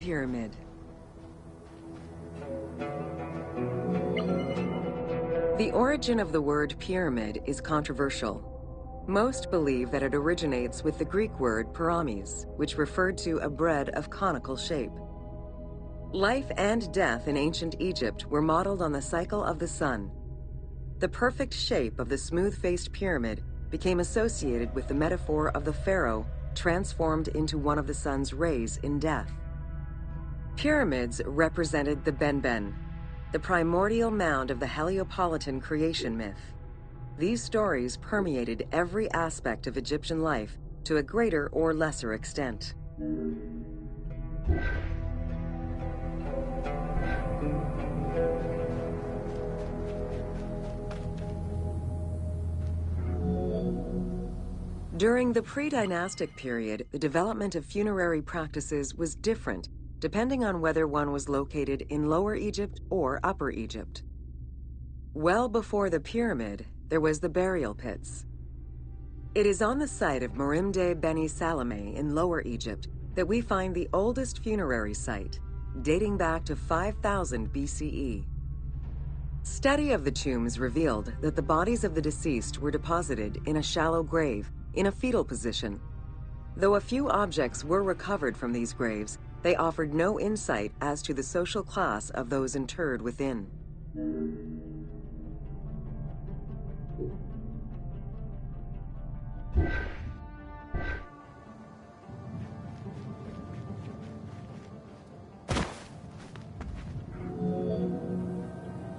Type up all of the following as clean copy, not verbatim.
pyramid. The origin of the word pyramid is controversial. Most believe that it originates with the Greek word pyramids, which referred to a bread of conical shape. Life and death in ancient Egypt were modeled on the cycle of the sun. The perfect shape of the smooth-faced pyramid became associated with the metaphor of the pharaoh transformed into one of the sun's rays in death. Pyramids represented the Benben, the primordial mound of the Heliopolitan creation myth. These stories permeated every aspect of Egyptian life to a greater or lesser extent. During the pre-dynastic period, the development of funerary practices was different depending on whether one was located in Lower Egypt or Upper Egypt. Well before the pyramid, there was the burial pits. It is on the site of Merimde Beni Salame in Lower Egypt that we find the oldest funerary site, dating back to 5000 BCE. Study of the tombs revealed that the bodies of the deceased were deposited in a shallow grave in a fetal position. Though a few objects were recovered from these graves, they offered no insight as to the social class of those interred within.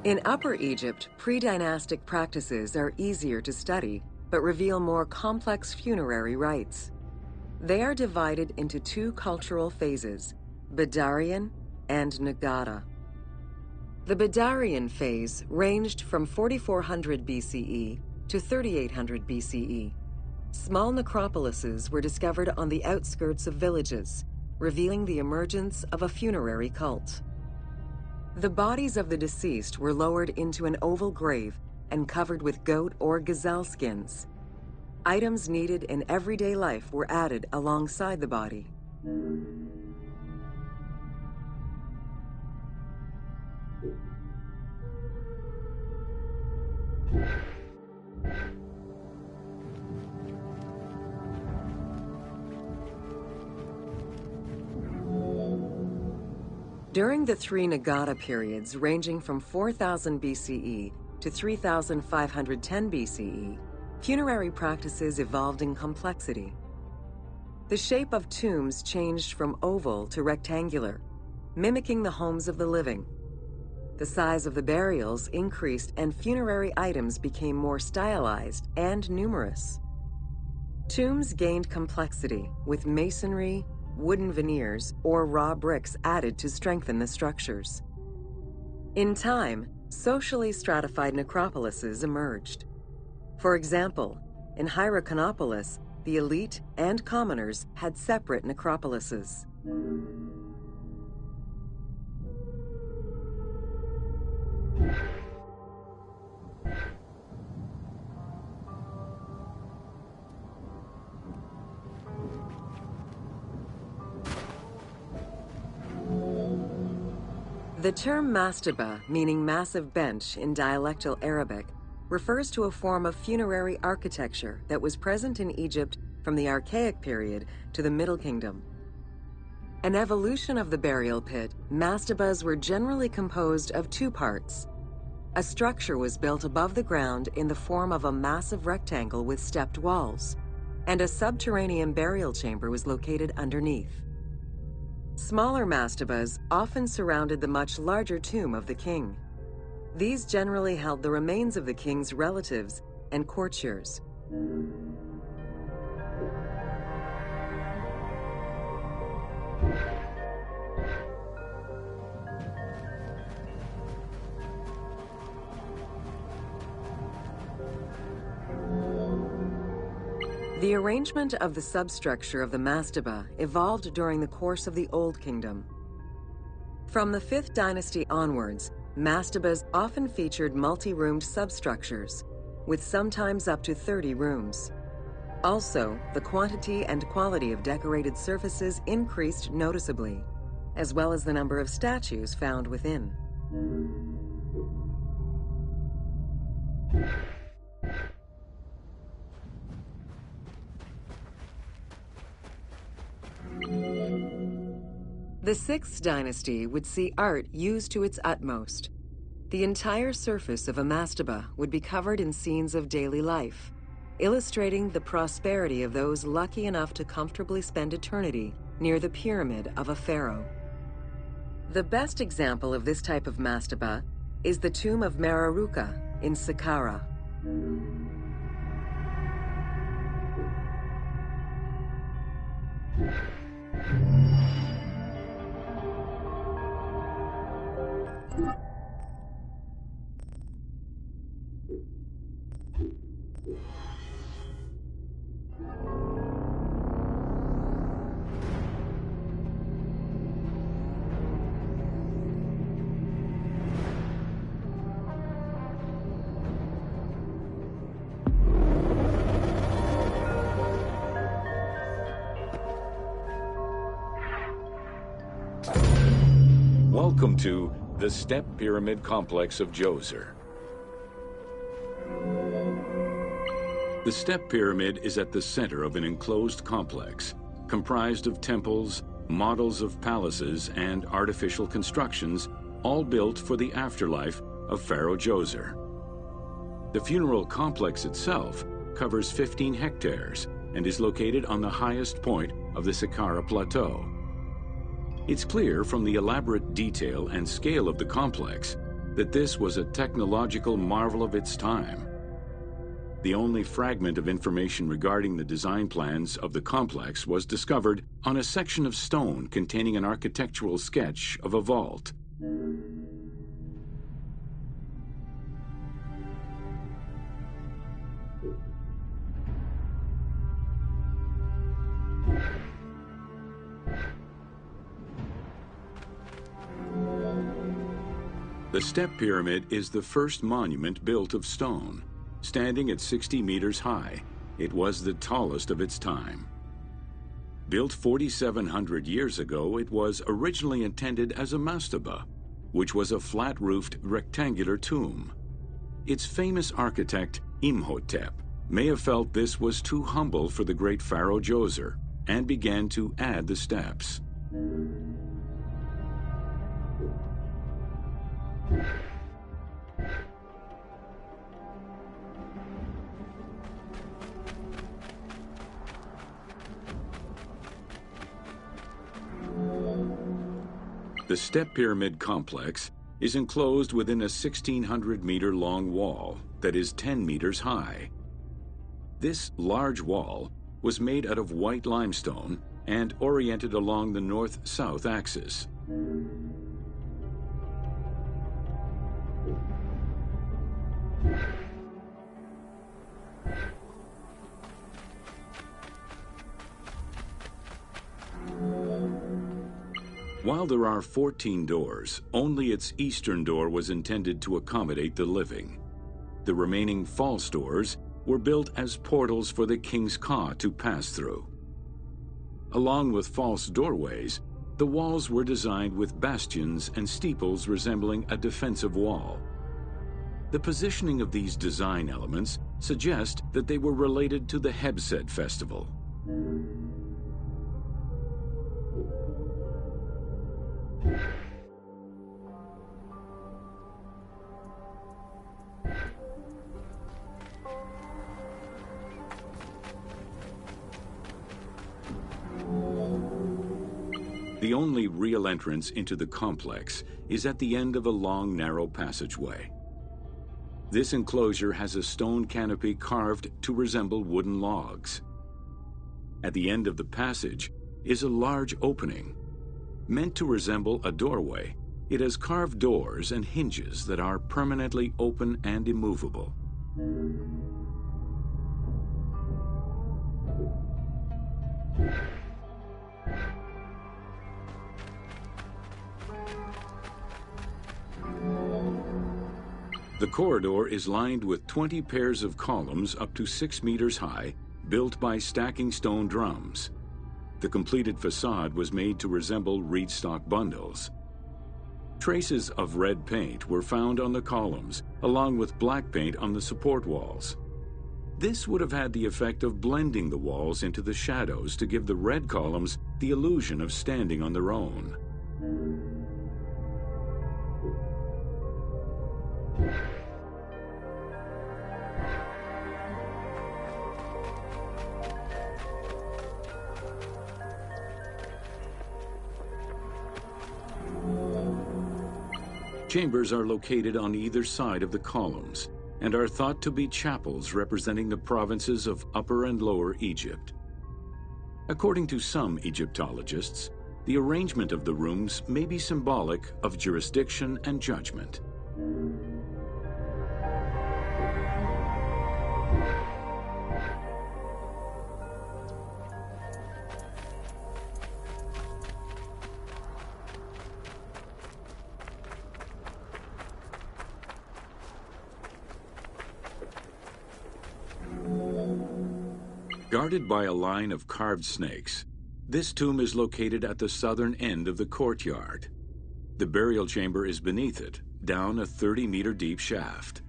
In Upper Egypt, pre-dynastic practices are easier to study, but reveal more complex funerary rites. They are divided into two cultural phases, Badarian and Nagata. The Badarian phase ranged from 4400 BCE to 3800 BCE. Small necropolises were discovered on the outskirts of villages, revealing the emergence of a funerary cult. The bodies of the deceased were lowered into an oval grave and covered with goat or gazelle skins. Items needed in everyday life were added alongside the body. During the three Nagata periods ranging from 4000 BCE to 3510 BCE, funerary practices evolved in complexity. The shape of tombs changed from oval to rectangular, mimicking the homes of the living. The size of the burials increased and funerary items became more stylized and numerous. Tombs gained complexity with masonry, wooden veneers, or raw bricks added to strengthen the structures. In time, socially stratified necropolises emerged. For example, in Hierakonpolis, the elite and commoners had separate necropolises. The term mastaba, meaning massive bench in dialectal Arabic, refers to a form of funerary architecture that was present in Egypt from the Archaic period to the Middle Kingdom. An evolution of the burial pit, mastabas were generally composed of two parts. A structure was built above the ground in the form of a massive rectangle with stepped walls, and a subterranean burial chamber was located underneath. Smaller mastabas often surrounded the much larger tomb of the king. These generally held the remains of the king's relatives and courtiers. The arrangement of the substructure of the mastaba evolved during the course of the Old Kingdom. From the 5th dynasty onwards, mastabas often featured multi-roomed substructures, with sometimes up to 30 rooms. Also, the quantity and quality of decorated surfaces increased noticeably. as well as the number of statues found within. The 6th dynasty would see art used to its utmost. The entire surface of a mastaba would be covered in scenes of daily life, illustrating the prosperity of those lucky enough to comfortably spend eternity near the pyramid of a pharaoh. The best example of this type of mastaba is the tomb of Mereruka in Saqqara. Welcome to the Step Pyramid Complex of Djoser. The Step Pyramid is at the center of an enclosed complex, comprised of temples, models of palaces, and artificial constructions, all built for the afterlife of Pharaoh Djoser. The funeral complex itself covers 15 hectares and is located on the highest point of the Saqqara Plateau. It's clear from the elaborate detail and scale of the complex that this was a technological marvel of its time. The only fragment of information regarding the design plans of the complex was discovered on a section of stone containing an architectural sketch of a vault. The Step Pyramid is the first monument built of stone. Standing at 60 meters high, it was the tallest of its time. Built 4,700 years ago, it was originally intended as a mastaba, which was a flat-roofed rectangular tomb. Its famous architect, Imhotep, may have felt this was too humble for the great pharaoh Djoser and began to add the steps. The Step Pyramid complex is enclosed within a 1,600-meter-long wall that is 10 meters high. This large wall was made out of white limestone and oriented along the north-south axis. While there are 14 doors, only its eastern door was intended to accommodate the living. The remaining false doors were built as portals for the king's Ka to pass through. Along with false doorways, the walls were designed with bastions and steeples resembling a defensive wall. The positioning of these design elements suggest that they were related to the Hebsed festival. The only real entrance into the complex is at the end of a long, narrow passageway. This enclosure has a stone canopy carved to resemble wooden logs. At the end of the passage is a large opening. Meant to resemble a doorway, it has carved doors and hinges that are permanently open and immovable. The corridor is lined with 20 pairs of columns up to 6 meters high, built by stacking stone drums. The completed facade was made to resemble reed stock bundles. Traces of red paint were found on the columns, along with black paint on the support walls. This would have had the effect of blending the walls into the shadows to give the red columns the illusion of standing on their own. Chambers are located on either side of the columns and are thought to be chapels representing the provinces of Upper and Lower Egypt. According to some Egyptologists, the arrangement of the rooms may be symbolic of jurisdiction and judgment. Guarded by a line of carved snakes, this tomb is located at the southern end of the courtyard. The burial chamber is beneath it, down a 30-meter deep shaft.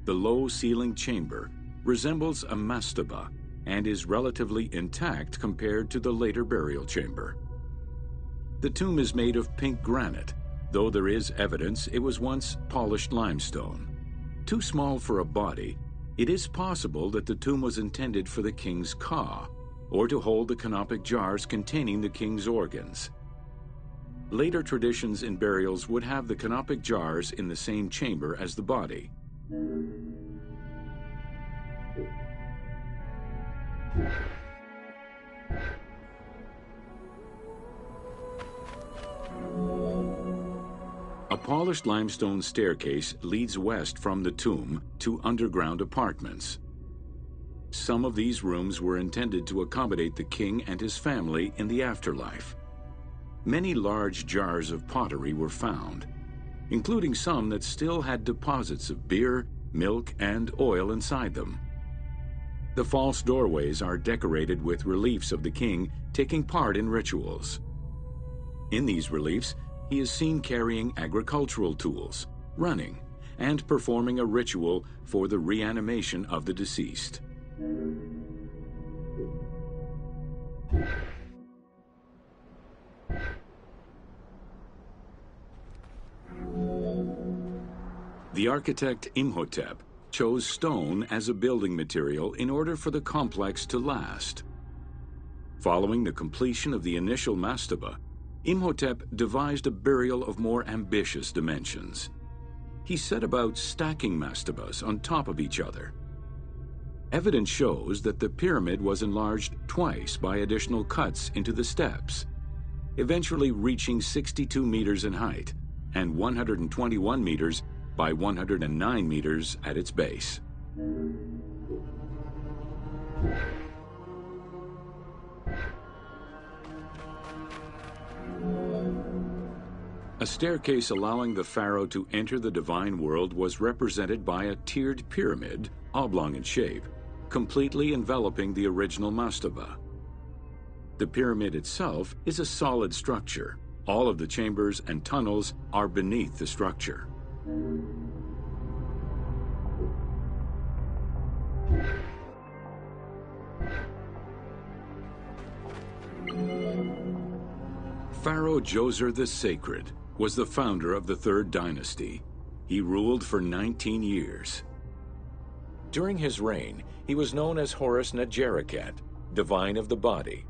The low-ceilinged chamber resembles a mastaba and is relatively intact compared to the later burial chamber. The tomb is made of pink granite, though there is evidence it was once polished limestone. Too small for a body, it is possible that the tomb was intended for the king's ka, or to hold the canopic jars containing the king's organs. Later traditions in burials would have the canopic jars in the same chamber as the body. A polished limestone staircase leads west from the tomb to underground apartments. Some of these rooms were intended to accommodate the king and his family in the afterlife. Many large jars of pottery were found, including some that still had deposits of beer, milk, and oil inside them. The false doorways are decorated with reliefs of the king taking part in rituals. In these reliefs, he is seen carrying agricultural tools, running, and performing a ritual for the reanimation of the deceased. The architect Imhotep chose stone as a building material in order for the complex to last. Following the completion of the initial mastaba, Imhotep devised a burial of more ambitious dimensions. He set about stacking mastabas on top of each other. Evidence shows that the pyramid was enlarged twice by additional cuts into the steps, eventually reaching 62 meters in height and 121 meters by 109 meters at its base. A staircase allowing the pharaoh to enter the divine world was represented by a tiered pyramid, oblong in shape, completely enveloping the original mastaba. The pyramid itself is a solid structure. All of the chambers and tunnels are beneath the structure. Pharaoh Djoser the Sacred was the founder of the Third Dynasty. He ruled for 19 years. During his reign, he was known as Horus Negerikat, divine of the body.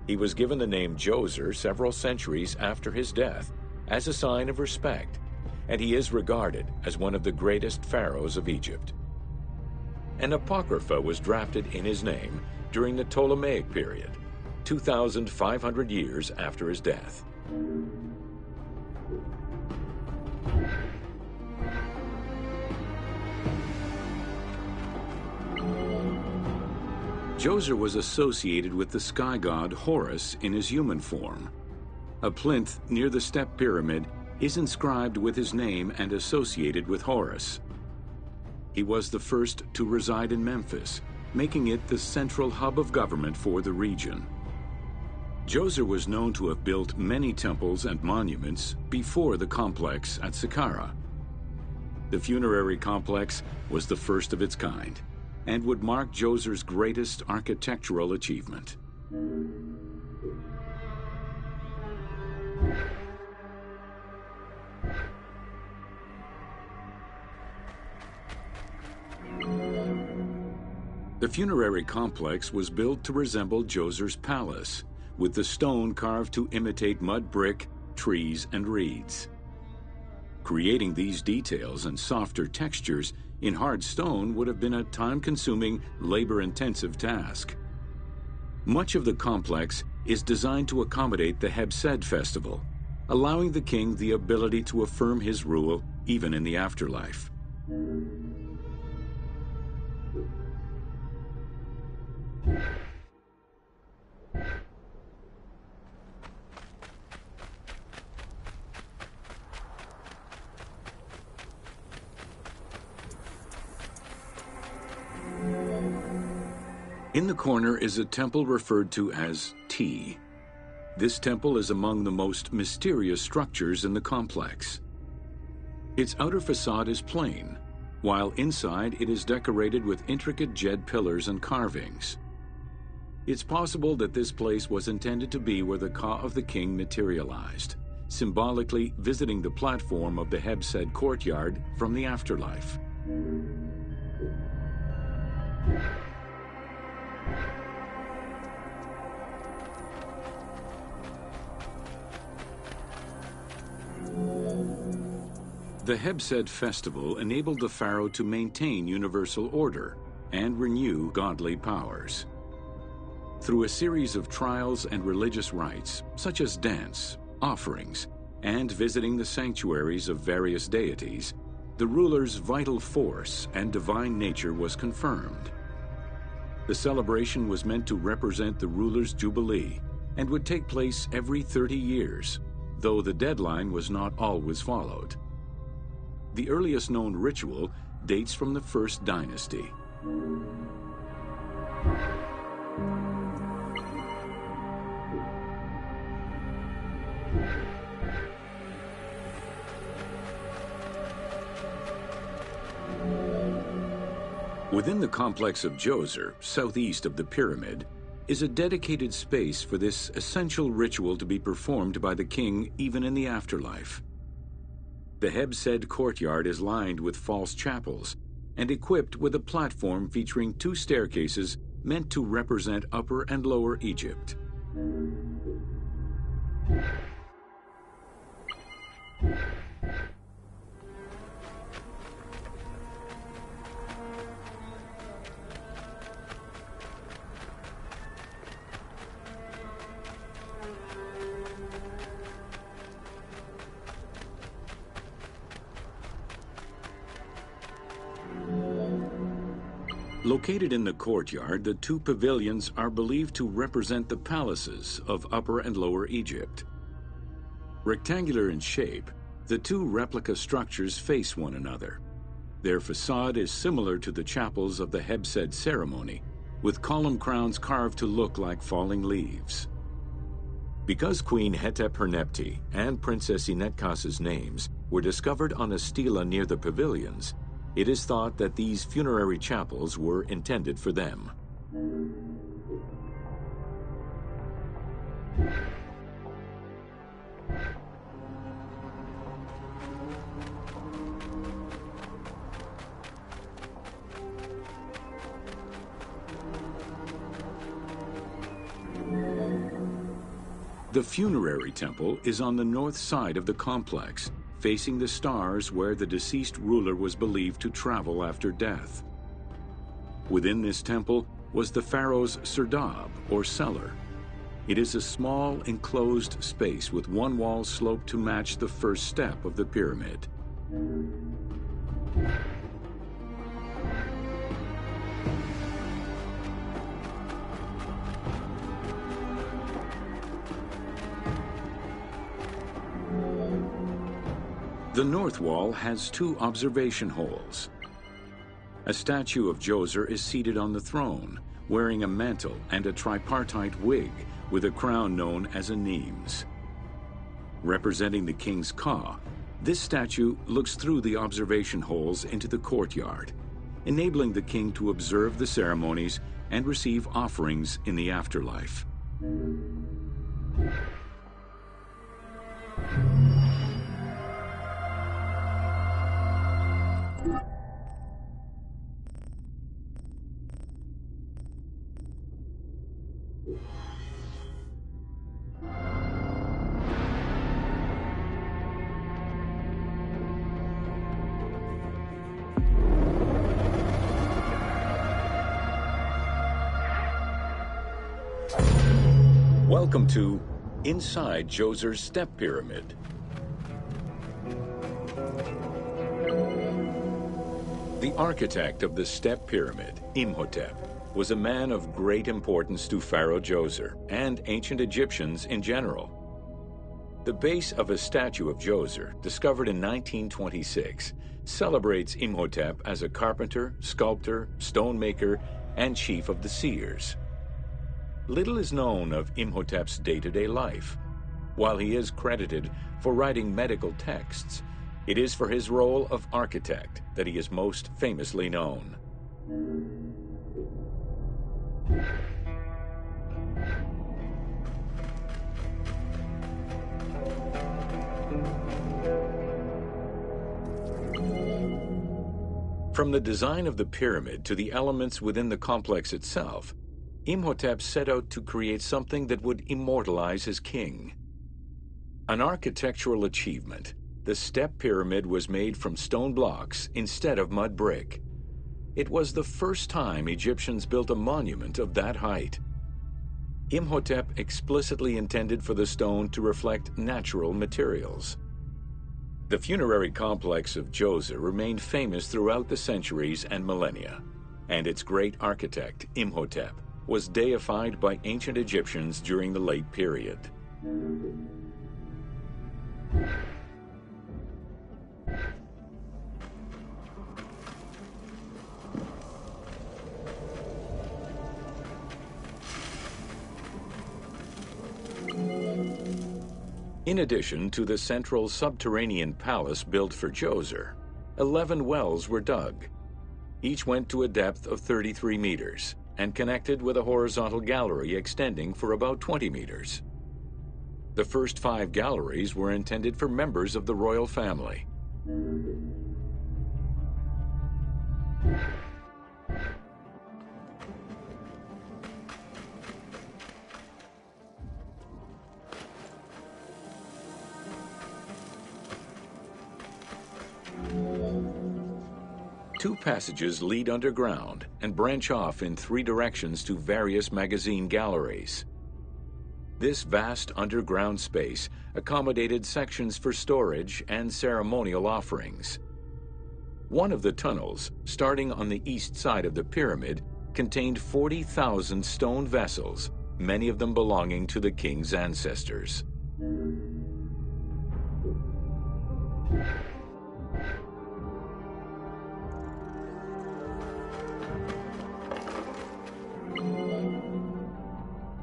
He was given the name Djoser several centuries after his death as a sign of respect, and he is regarded as one of the greatest pharaohs of Egypt. An apocrypha was drafted in his name during the Ptolemaic period, 2,500 years after his death. Djoser was associated with the sky god Horus in his human form. A plinth near the step pyramid is inscribed with his name and associated with Horus. He was the first to reside in Memphis, making it the central hub of government for the region. Djoser was known to have built many temples and monuments before the complex at Saqqara. The funerary complex was the first of its kind and would mark Djoser's greatest architectural achievement. The funerary complex was built to resemble Djoser's palace, with the stone carved to imitate mud brick, trees, and reeds. Creating these details and softer textures in hard stone would have been a time-consuming, labor-intensive task. Much of the complex is designed to accommodate the Hebsed festival, allowing the king the ability to affirm his rule even in the afterlife. In the corner is a temple referred to as T. This temple is among the most mysterious structures in the complex. Its outer facade is plain, while inside it is decorated with intricate jed pillars and carvings. It's possible that this place was intended to be where the Ka of the king materialized, symbolically visiting the platform of the Hebsed courtyard from the afterlife. The Hebsed festival enabled the pharaoh to maintain universal order and renew godly powers. Through a series of trials and religious rites, such as dance, offerings, and visiting the sanctuaries of various deities, the ruler's vital force and divine nature was confirmed. The celebration was meant to represent the ruler's jubilee and would take place every 30 years, though the deadline was not always followed. The earliest known ritual dates from the First Dynasty. Within the complex of Djoser, southeast of the pyramid, is a dedicated space for this essential ritual to be performed by the king even in the afterlife. The Hebsed courtyard is lined with false chapels and equipped with a platform featuring 2 staircases meant to represent Upper and Lower Egypt. Located in the courtyard, the 2 pavilions are believed to represent the palaces of Upper and Lower Egypt. Rectangular in shape, the 2 replica structures face one another. Their facade is similar to the chapels of the Hebsed ceremony, with column crowns carved to look like falling leaves. Because Queen Hetep-Hernepti and Princess Inetkas's names were discovered on a stela near the pavilions, it is thought that these funerary chapels were intended for them. The funerary temple is on the north side of the complex, facing the stars where the deceased ruler was believed to travel after death. Within this temple was the pharaoh's serdab, or cellar. It is a small, enclosed space with one wall sloped to match the first step of the pyramid. The north wall has 2 observation holes. A statue of Djoser is seated on the throne, wearing a mantle and a tripartite wig, with a crown known as a Nemes. Representing the king's Ka, this statue looks through the observation holes into the courtyard, enabling the king to observe the ceremonies and receive offerings in the afterlife. Welcome to Inside Djoser's Step Pyramid. The architect of the Step Pyramid, Imhotep, was a man of great importance to Pharaoh Djoser and ancient Egyptians in general. The base of a statue of Djoser, discovered in 1926, celebrates Imhotep as a carpenter, sculptor, stonemaker, and chief of the seers. Little is known of Imhotep's day-to-day life. While he is credited for writing medical texts, it is for his role of architect that he is most famously known. From the design of the pyramid to the elements within the complex itself, Imhotep set out to create something that would immortalize his king. An architectural achievement, the Step Pyramid was made from stone blocks instead of mud brick. It was the first time Egyptians built a monument of that height. Imhotep explicitly intended for the stone to reflect natural materials. The funerary complex of Djoser remained famous throughout the centuries and millennia, and its great architect, Imhotep, was deified by ancient Egyptians during the late period. In addition to the central subterranean palace built for Djoser, 11 wells were dug. Each went to a depth of 33 meters and connected with a horizontal gallery extending for about 20 meters. The first 5 galleries were intended for members of the royal family. Two passages lead underground and branch off in 3 directions to various magazine galleries. This vast underground space accommodated sections for storage and ceremonial offerings. One of the tunnels, starting on the east side of the pyramid, contained 40,000 stone vessels, many of them belonging to the king's ancestors.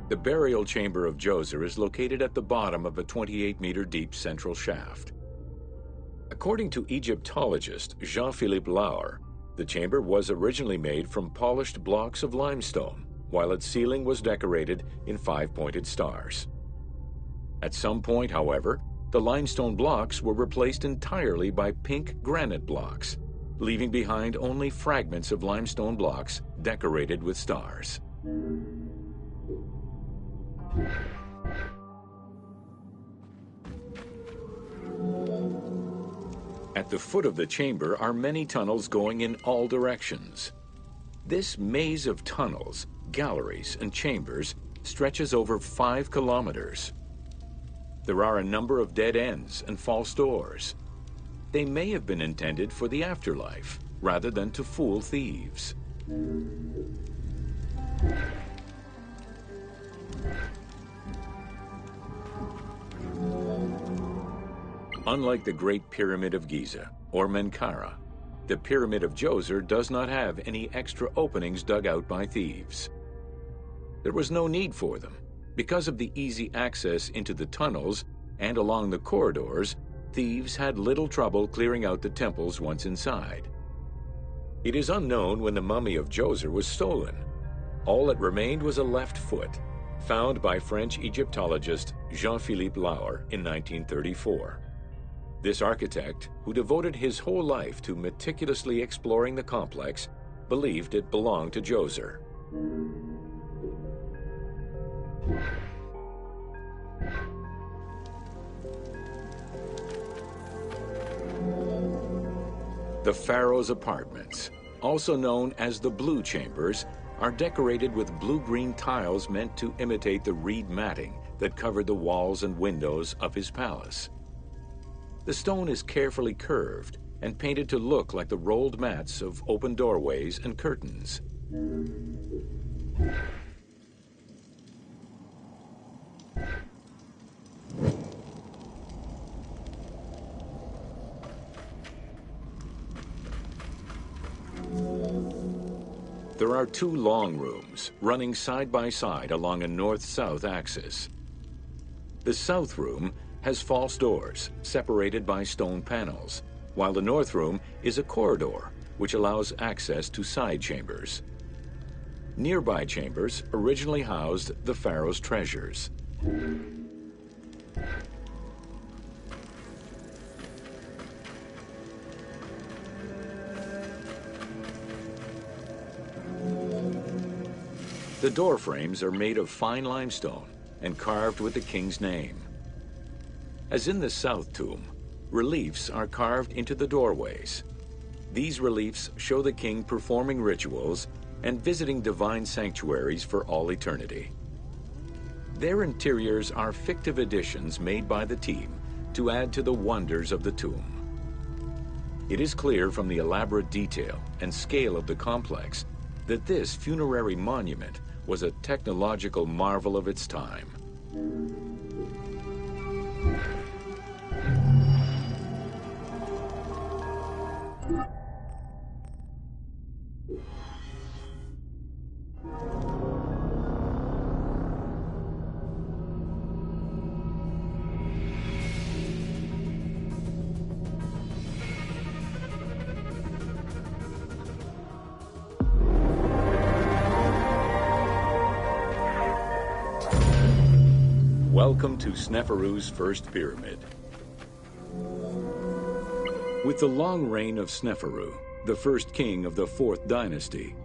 The burial chamber of Djoser is located at the bottom of a 28-meter deep central shaft. According to Egyptologist Jean-Philippe Laure, the chamber was originally made from polished blocks of limestone, while its ceiling was decorated in 5-pointed stars. At some point, however, the limestone blocks were replaced entirely by pink granite blocks, leaving behind only fragments of limestone blocks decorated with stars. At the foot of the chamber are many tunnels going in all directions. This maze of tunnels, galleries, and chambers stretches over 5 kilometers. There are a number of dead ends and false doors. They may have been intended for the afterlife, rather than to fool thieves. Unlike the Great Pyramid of Giza, or Menkaure, the Pyramid of Djoser does not have any extra openings dug out by thieves. There was no need for them, Because of the easy access into the tunnels and along the corridors, thieves had little trouble clearing out the temples once inside. It is unknown when the mummy of Djoser was stolen. All that remained was a left foot, found by French Egyptologist Jean-Philippe Lauer in 1934. This architect, who devoted his whole life to meticulously exploring the complex, believed it belonged to Djoser. The Pharaoh's apartments, also known as the Blue Chambers, are decorated with blue-green tiles meant to imitate the reed matting that covered the walls and windows of his palace. The stone is carefully curved and painted to look like the rolled mats of open doorways and curtains. There are two long rooms running side by side along a north-south axis. The south room has false doors separated by stone panels, while the north room is a corridor which allows access to side chambers. Nearby chambers originally housed the pharaoh's treasures. The door frames are made of fine limestone and carved with the king's name. As in the south tomb, reliefs are carved into the doorways. These reliefs show the king performing rituals and visiting divine sanctuaries for all eternity. Their interiors are fictive additions made by the team to add to the wonders of the tomb. It is clear from the elaborate detail and scale of the complex that this funerary monument was a technological marvel of its time. Welcome to Sneferu's first pyramid. With the long reign of Sneferu, the first king of the 4th dynasty,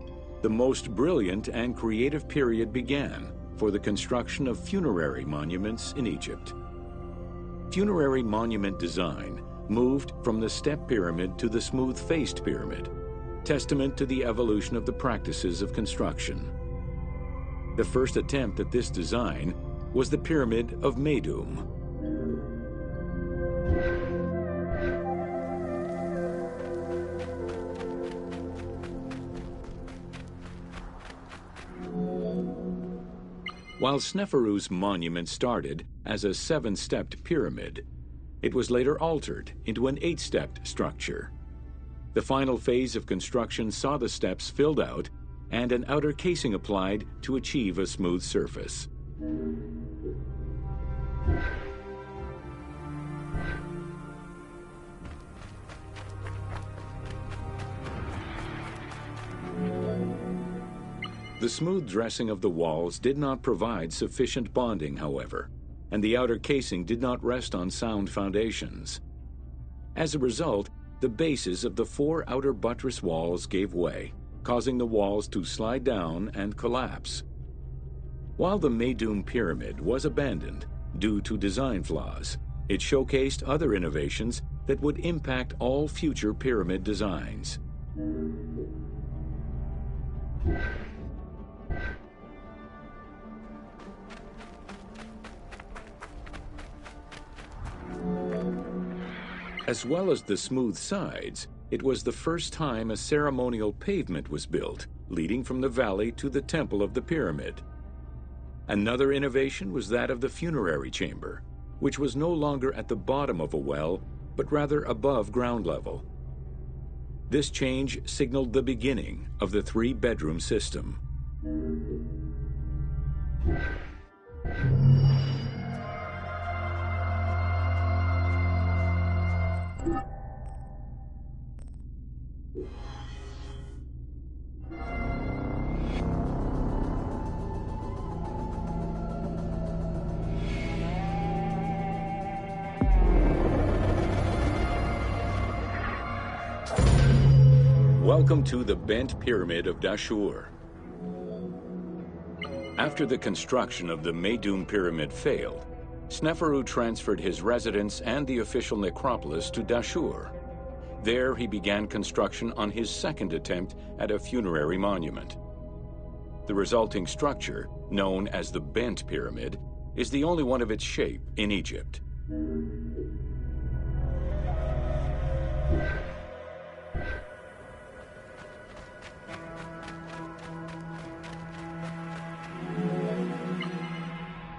the most brilliant and creative period began for the construction of funerary monuments in Egypt. Funerary monument design moved from the step pyramid to the smooth-faced pyramid, testament to the evolution of the practices of construction. The first attempt at this design was the Pyramid of Meidum. While Sneferu's monument started as a 7-stepped pyramid, it was later altered into an 8-stepped structure. The final phase of construction saw the steps filled out and an outer casing applied to achieve a smooth surface. The smooth dressing of the walls did not provide sufficient bonding, however, and the outer casing did not rest on sound foundations. As a result, the bases of the 4 outer buttress walls gave way, causing the walls to slide down and collapse. While the Meidum Pyramid was abandoned due to design flaws, it showcased other innovations that would impact all future pyramid designs. As well as the smooth sides, it was the first time a ceremonial pavement was built, leading from the valley to the temple of the pyramid. Another innovation was that of the funerary chamber, which was no longer at the bottom of a well, but rather above ground level. This change signaled the beginning of the 3-bedroom system. Welcome to the Bent Pyramid of Dahshur. After the construction of the Meidum Pyramid failed, Sneferu transferred his residence and the official necropolis to Dahshur. There he began construction on his second attempt at a funerary monument. The resulting structure, known as the Bent Pyramid, is the only one of its shape in Egypt.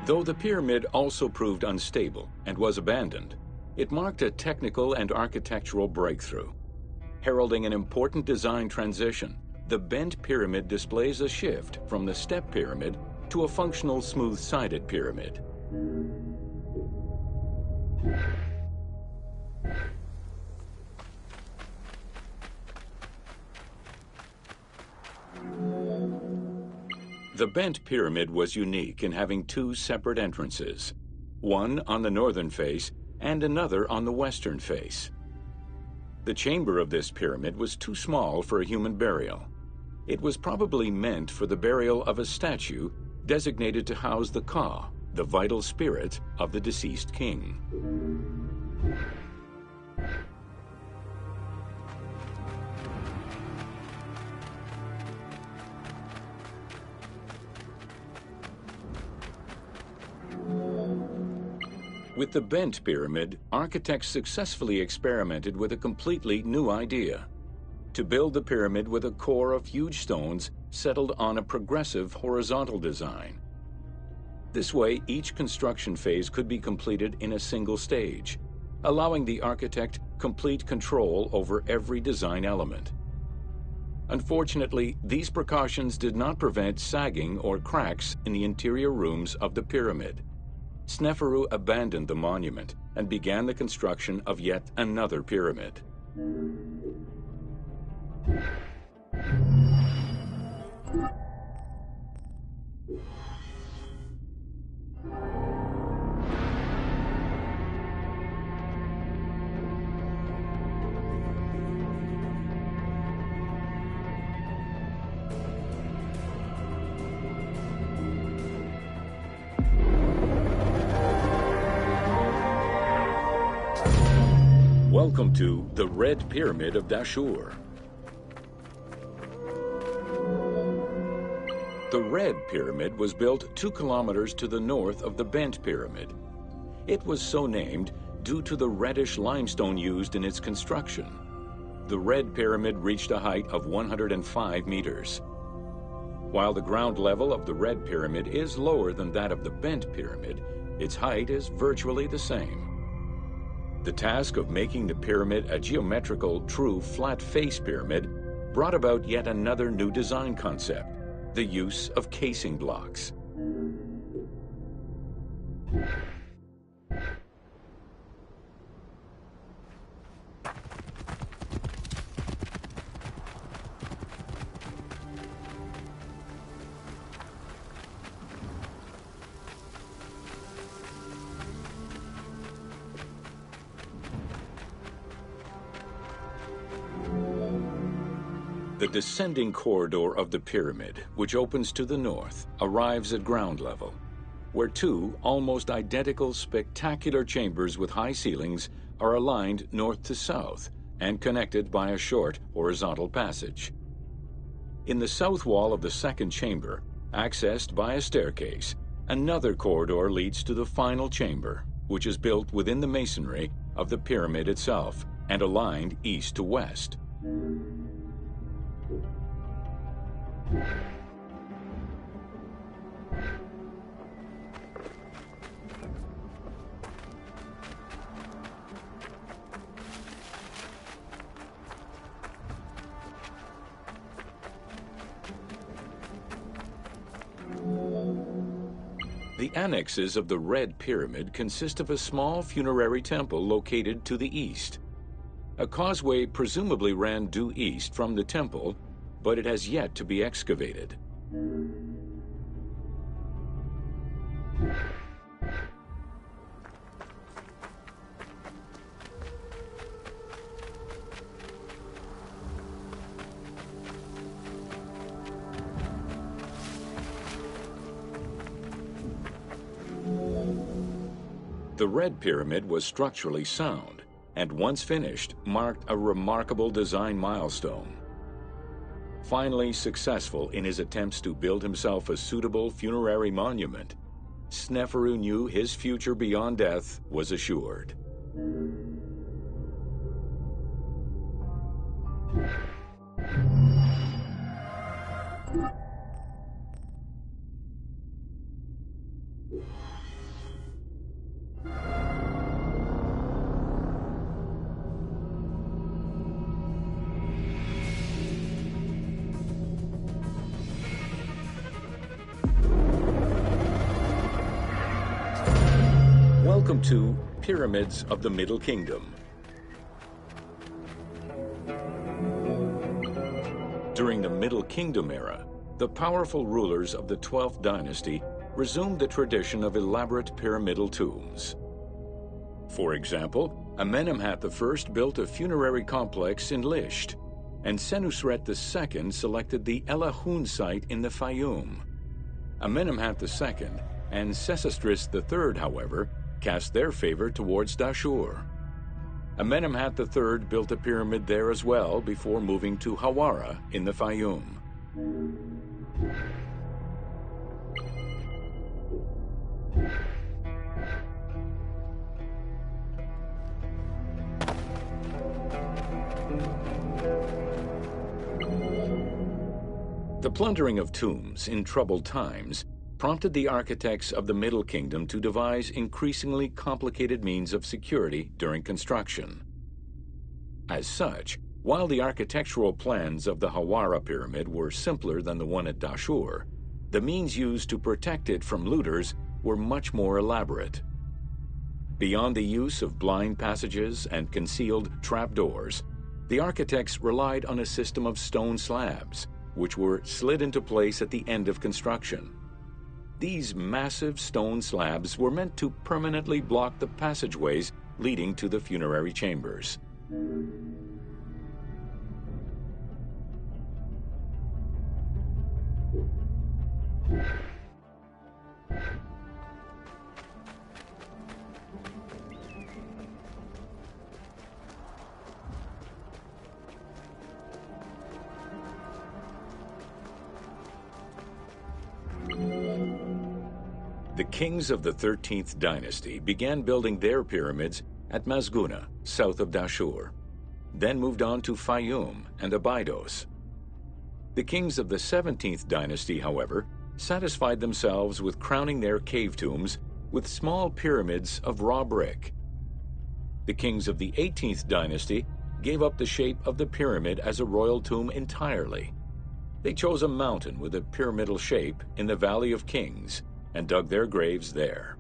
Though the pyramid also proved unstable and was abandoned, it marked a technical and architectural breakthrough. Heralding an important design transition, the Bent Pyramid displays a shift from the step pyramid to a functional smooth-sided pyramid. The Bent Pyramid was unique in having two separate entrances, one on the northern face and another on the western face. The chamber of this pyramid was too small for a human burial. It was probably meant for the burial of a statue designated to house the Ka, the vital spirit of the deceased king. With the Bent Pyramid, architects successfully experimented with a completely new idea: to build the pyramid with a core of huge stones settled on a progressive horizontal design. This way, each construction phase could be completed in a single stage, allowing the architect complete control over every design element. Unfortunately, these precautions did not prevent sagging or cracks in the interior rooms of the pyramid. Sneferu abandoned the monument and began the construction of yet another pyramid. Welcome to the Red Pyramid of Dahshur. The Red Pyramid was built 2 kilometers to the north of the Bent Pyramid. It was so named due to the reddish limestone used in its construction. The Red Pyramid reached a height of 105 meters. While the ground level of the Red Pyramid is lower than that of the Bent Pyramid, its height is virtually the same. The task of making the pyramid a geometrical, true flat-face pyramid brought about yet another new design concept: the use of casing blocks. The descending corridor of the pyramid, which opens to the north, arrives at ground level, where 2 almost identical spectacular chambers with high ceilings are aligned north to south and connected by a short horizontal passage. In the south wall of the second chamber, accessed by a staircase, another corridor leads to the final chamber, which is built within the masonry of the pyramid itself and aligned east to west. The annexes of the Red Pyramid consist of a small funerary temple located to the east. A causeway presumably ran due east from the temple, but it has yet to be excavated. The Red Pyramid was structurally sound, and once finished, marked a remarkable design milestone. Finally successful in his attempts to build himself a suitable funerary monument, Sneferu knew his future beyond death was assured. Welcome to Pyramids of the Middle Kingdom. During the Middle Kingdom era, the powerful rulers of the 12th dynasty resumed the tradition of elaborate pyramidal tombs. For example, Amenemhat I built a funerary complex in Lisht, and Senusret II selected the Elahun site in the Fayum. Amenemhat II and Sesostris III, however, cast their favor towards Dahshur. Amenemhat III built a pyramid there as well before moving to Hawara in the Fayum. The plundering of tombs in troubled times prompted the architects of the Middle Kingdom to devise increasingly complicated means of security during construction. As such, while the architectural plans of the Hawara pyramid were simpler than the one at Dahshur, the means used to protect it from looters were much more elaborate. Beyond the use of blind passages and concealed trapdoors, the architects relied on a system of stone slabs, which were slid into place at the end of construction. These massive stone slabs were meant to permanently block the passageways leading to the funerary chambers. The kings of the 13th dynasty began building their pyramids at Mazguna, south of Dahshur, then moved on to Fayum and Abydos. The kings of the 17th dynasty, however, satisfied themselves with crowning their cave tombs with small pyramids of raw brick. The kings of the 18th dynasty gave up the shape of the pyramid as a royal tomb entirely. They chose a mountain with a pyramidal shape in the Valley of Kings and dug their graves there.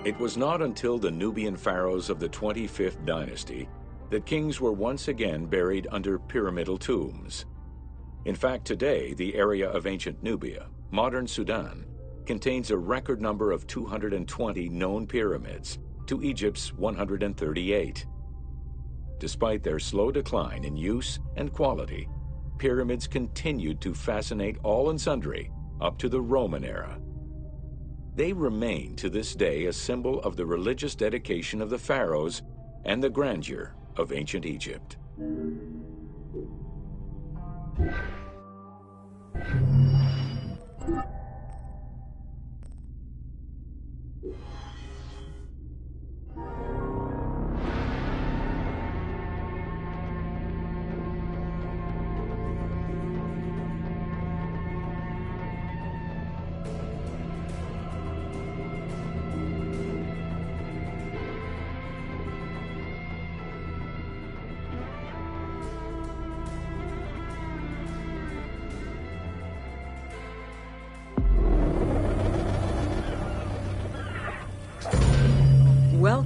It was not until the Nubian pharaohs of the 25th dynasty that kings were once again buried under pyramidal tombs. In fact, today, the area of ancient Nubia, modern Sudan, contains a record number of 220 known pyramids to Egypt's 138. Despite their slow decline in use and quality, pyramids continued to fascinate all and sundry up to the Roman era. They remain to this day a symbol of the religious dedication of the pharaohs and the grandeur of ancient Egypt.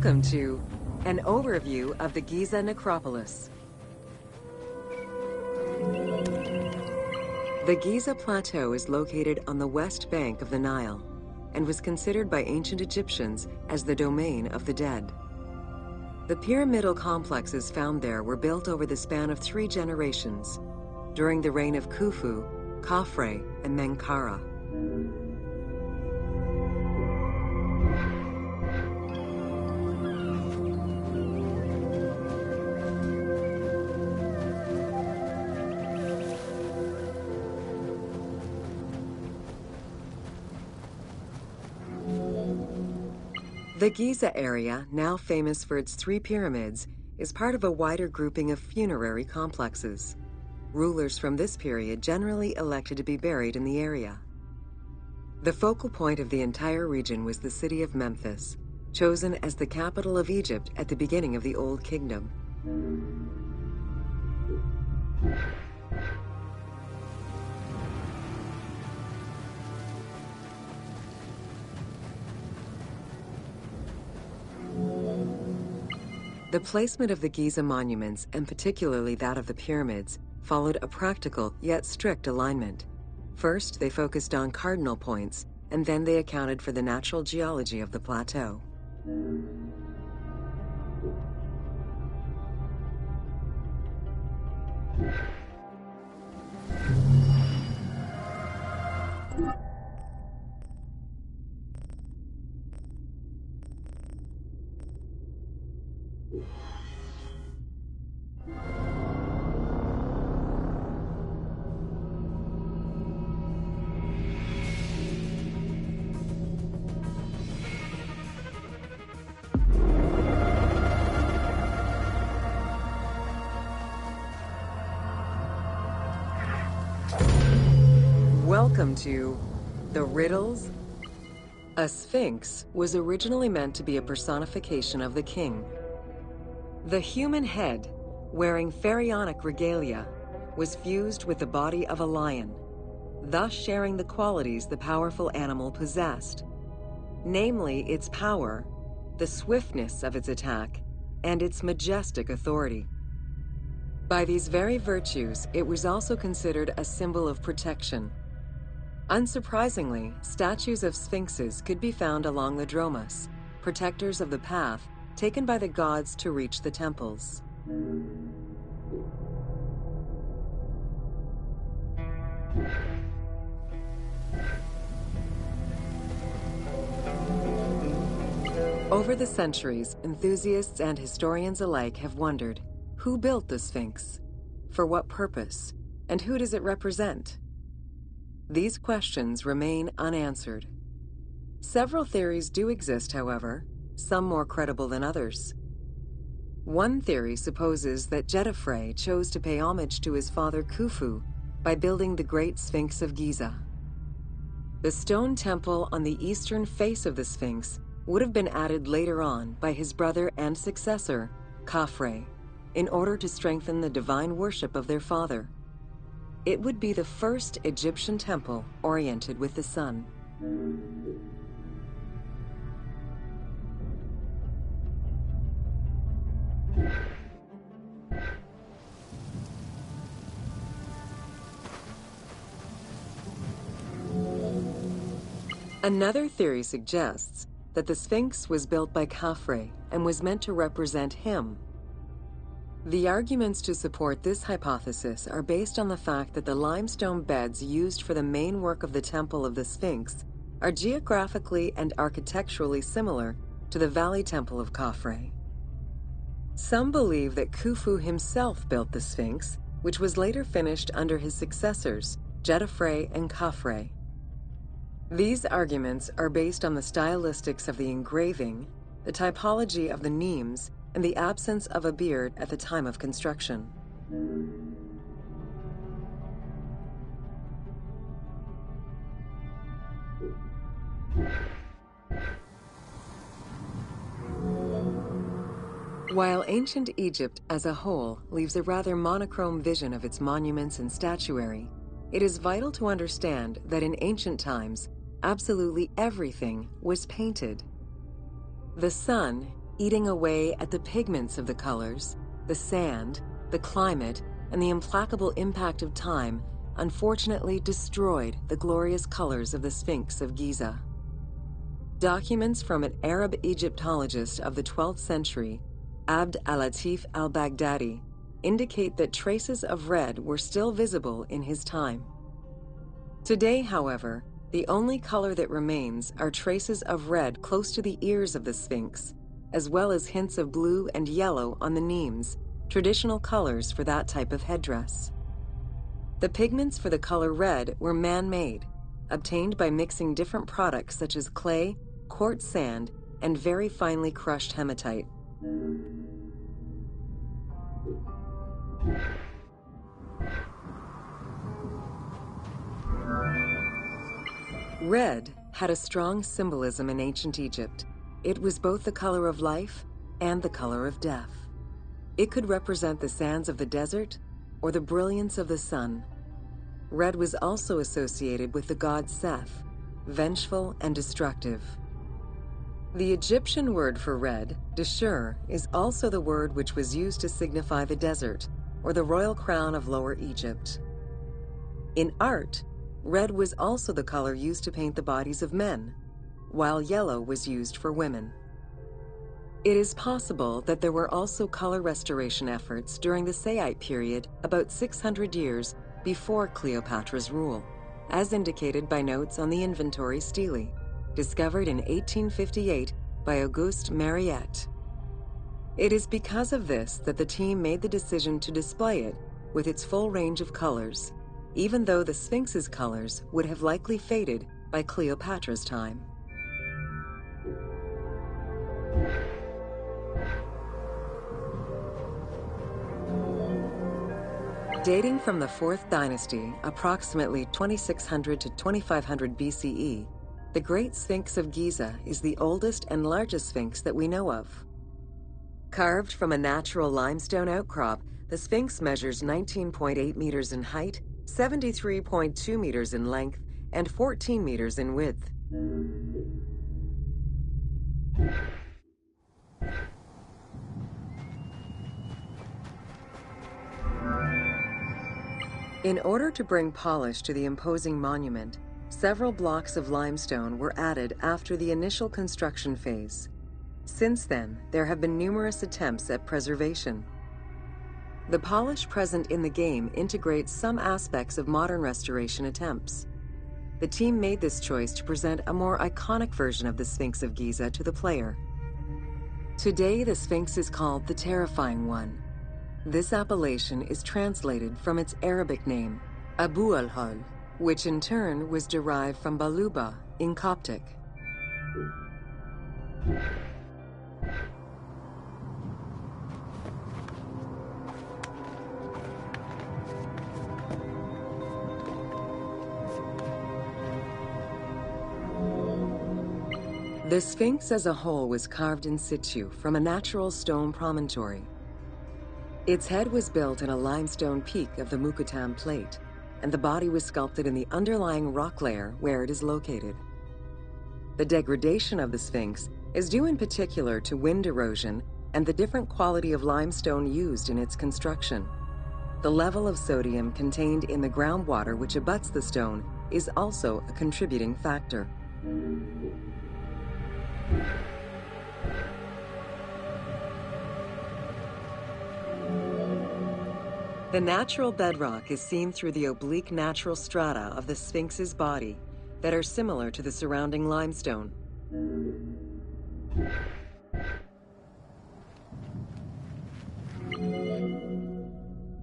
Welcome to an overview of the Giza Necropolis. The Giza Plateau is located on the west bank of the Nile and was considered by ancient Egyptians as the domain of the dead. The pyramidal complexes found there were built over the span of 3 generations, during the reign of Khufu, Khafre, and Menkaure. The Giza area, now famous for its 3 pyramids, is part of a wider grouping of funerary complexes. Rulers from this period generally elected to be buried in the area. The focal point of the entire region was the city of Memphis, chosen as the capital of Egypt at the beginning of the Old Kingdom. The placement of the Giza monuments, and particularly that of the pyramids, followed a practical yet strict alignment. First, they focused on cardinal points, and then they accounted for the natural geology of the plateau. Welcome to the Riddles. A sphinx was originally meant to be a personification of the king. The human head, wearing pharaonic regalia, was fused with the body of a lion, thus sharing the qualities the powerful animal possessed, namely its power, the swiftness of its attack, and its majestic authority. By these very virtues, it was also considered a symbol of protection. Unsurprisingly, statues of sphinxes could be found along the Dromus, protectors of the path taken by the gods to reach the temples. Over the centuries, enthusiasts and historians alike have wondered, who built the Sphinx? For what purpose? And who does it represent? These questions remain unanswered. Several theories do exist, however, some more credible than others. One theory supposes that Gemertag chose to pay homage to his father Khufu by building the Great Sphinx of Giza. The stone temple on the eastern face of the Sphinx would have been added later on by his brother and successor, Khafre, in order to strengthen the divine worship of their father. It would be the first Egyptian temple oriented with the sun. Another theory suggests that the Sphinx was built by Khafre and was meant to represent him. The arguments to support this hypothesis are based on the fact that the limestone beds used for the main work of the Temple of the Sphinx are geographically and architecturally similar to the Valley Temple of Khafre. Some believe that Khufu himself built the Sphinx, which was later finished under his successors, Gemertag and Khafre. These arguments are based on the stylistics of the engraving, the typology of the nemes, and the absence of a beard at the time of construction. While ancient Egypt as a whole leaves a rather monochrome vision of its monuments and statuary, it is vital to understand that in ancient times, absolutely everything was painted. The sun, eating away at the pigments of the colors, the sand, the climate, and the implacable impact of time unfortunately destroyed the glorious colors of the Sphinx of Giza. Documents from an Arab Egyptologist of the 12th century, Abd al-Latif al-Baghdadi, indicate that traces of red were still visible in his time. Today, however, the only color that remains are traces of red close to the ears of the Sphinx, as well as hints of blue and yellow on the nemes, traditional colors for that type of headdress. The pigments for the color red were man-made, obtained by mixing different products such as clay, quartz sand, and very finely crushed hematite. Red had a strong symbolism in ancient Egypt. It was both the color of life and the color of death. It could represent the sands of the desert or the brilliance of the sun. Red was also associated with the god Seth, vengeful and destructive. The Egyptian word for red, Dahshur, is also the word which was used to signify the desert, or the royal crown of Lower Egypt. In art, red was also the color used to paint the bodies of men, while yellow was used for women. It is possible that there were also color restoration efforts during the Saite period about 600 years before Cleopatra's rule, as indicated by notes on the inventory stele, discovered in 1858 by Auguste Mariette. It is because of this that the team made the decision to display it with its full range of colors, even though the Sphinx's colors would have likely faded by Cleopatra's time. Dating from the 4th dynasty, approximately 2600 to 2500 BCE, the Great Sphinx of Giza is the oldest and largest sphinx that we know of. Carved from a natural limestone outcrop, the Sphinx measures 19.8 meters in height, 73.2 meters in length, and 14 meters in width. In order to bring polish to the imposing monument, several blocks of limestone were added after the initial construction phase. Since then, there have been numerous attempts at preservation. The polish present in the game integrates some aspects of modern restoration attempts. The team made this choice to present a more iconic version of the Sphinx of Giza to the player. Today, the Sphinx is called the Terrifying One. This appellation is translated from its Arabic name, Abu al-Hol, which in turn was derived from Baluba in Coptic. The Sphinx as a whole was carved in situ from a natural stone promontory. Its head was built in a limestone peak of the Mukattam Plate, and the body was sculpted in the underlying rock layer where it is located. The degradation of the Sphinx is due in particular to wind erosion and the different quality of limestone used in its construction. The level of sodium contained in the groundwater which abuts the stone is also a contributing factor. The natural bedrock is seen through the oblique natural strata of the Sphinx's body that are similar to the surrounding limestone.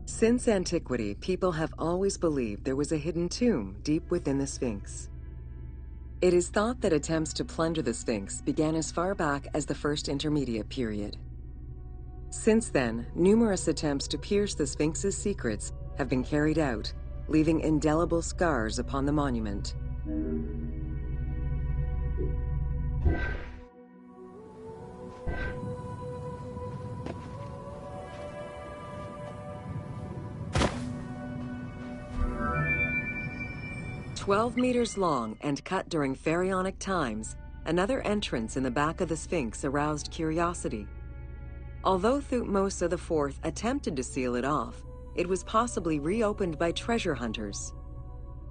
Since antiquity, people have always believed there was a hidden tomb deep within the Sphinx. It is thought that attempts to plunder the Sphinx began as far back as the First Intermediate period. Since then, numerous attempts to pierce the Sphinx's secrets have been carried out, leaving indelible scars upon the monument. "12 meters long and cut during pharaonic times, another entrance in the back of the Sphinx aroused curiosity. Although Thutmose IV attempted to seal it off, it was possibly reopened by treasure hunters.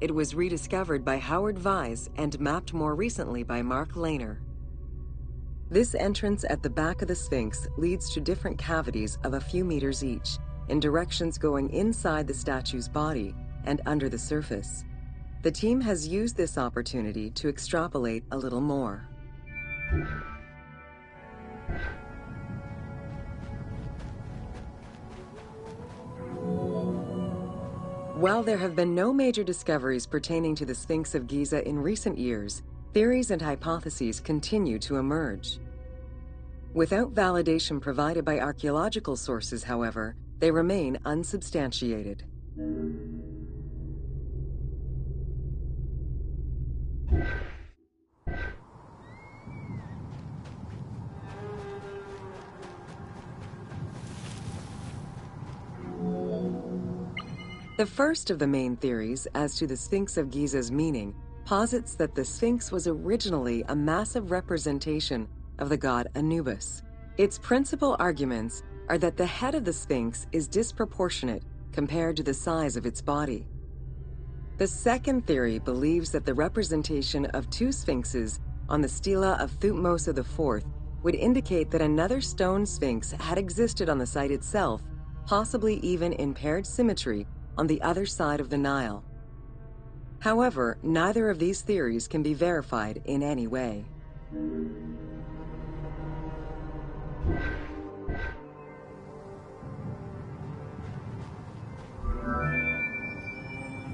It was rediscovered by Howard Vyse and mapped more recently by Mark Lehner. This entrance at the back of the Sphinx leads to different cavities of a few meters each, in directions going inside the statue's body and under the surface. The team has used this opportunity to extrapolate a little more. While there have been no major discoveries pertaining to the Sphinx of Giza in recent years, theories and hypotheses continue to emerge. Without validation provided by archaeological sources, however, they remain unsubstantiated. The first of the main theories as to the Sphinx of Giza's meaning posits that the Sphinx was originally a massive representation of the god Anubis. Its principal arguments are that the head of the Sphinx is disproportionate compared to the size of its body. The second theory believes that the representation of two sphinxes on the stela of Thutmose IV would indicate that another stone sphinx had existed on the site itself, possibly even in paired symmetry on the other side of the Nile. However, neither of these theories can be verified in any way.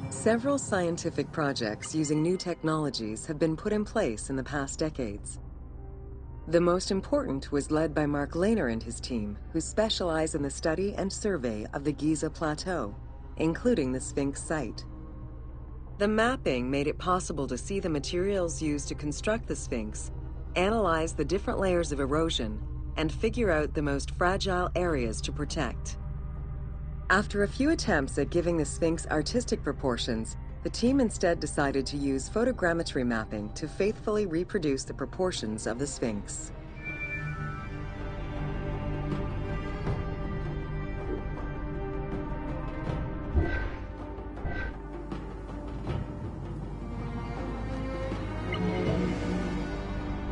Several scientific projects using new technologies have been put in place in the past decades. The most important was led by Mark Lehner and his team, who specialize in the study and survey of the Giza Plateau, including the Sphinx site. The mapping made it possible to see the materials used to construct the Sphinx, analyze the different layers of erosion, and figure out the most fragile areas to protect. After a few attempts at giving the Sphinx artistic proportions, the team instead decided to use photogrammetry mapping to faithfully reproduce the proportions of the Sphinx.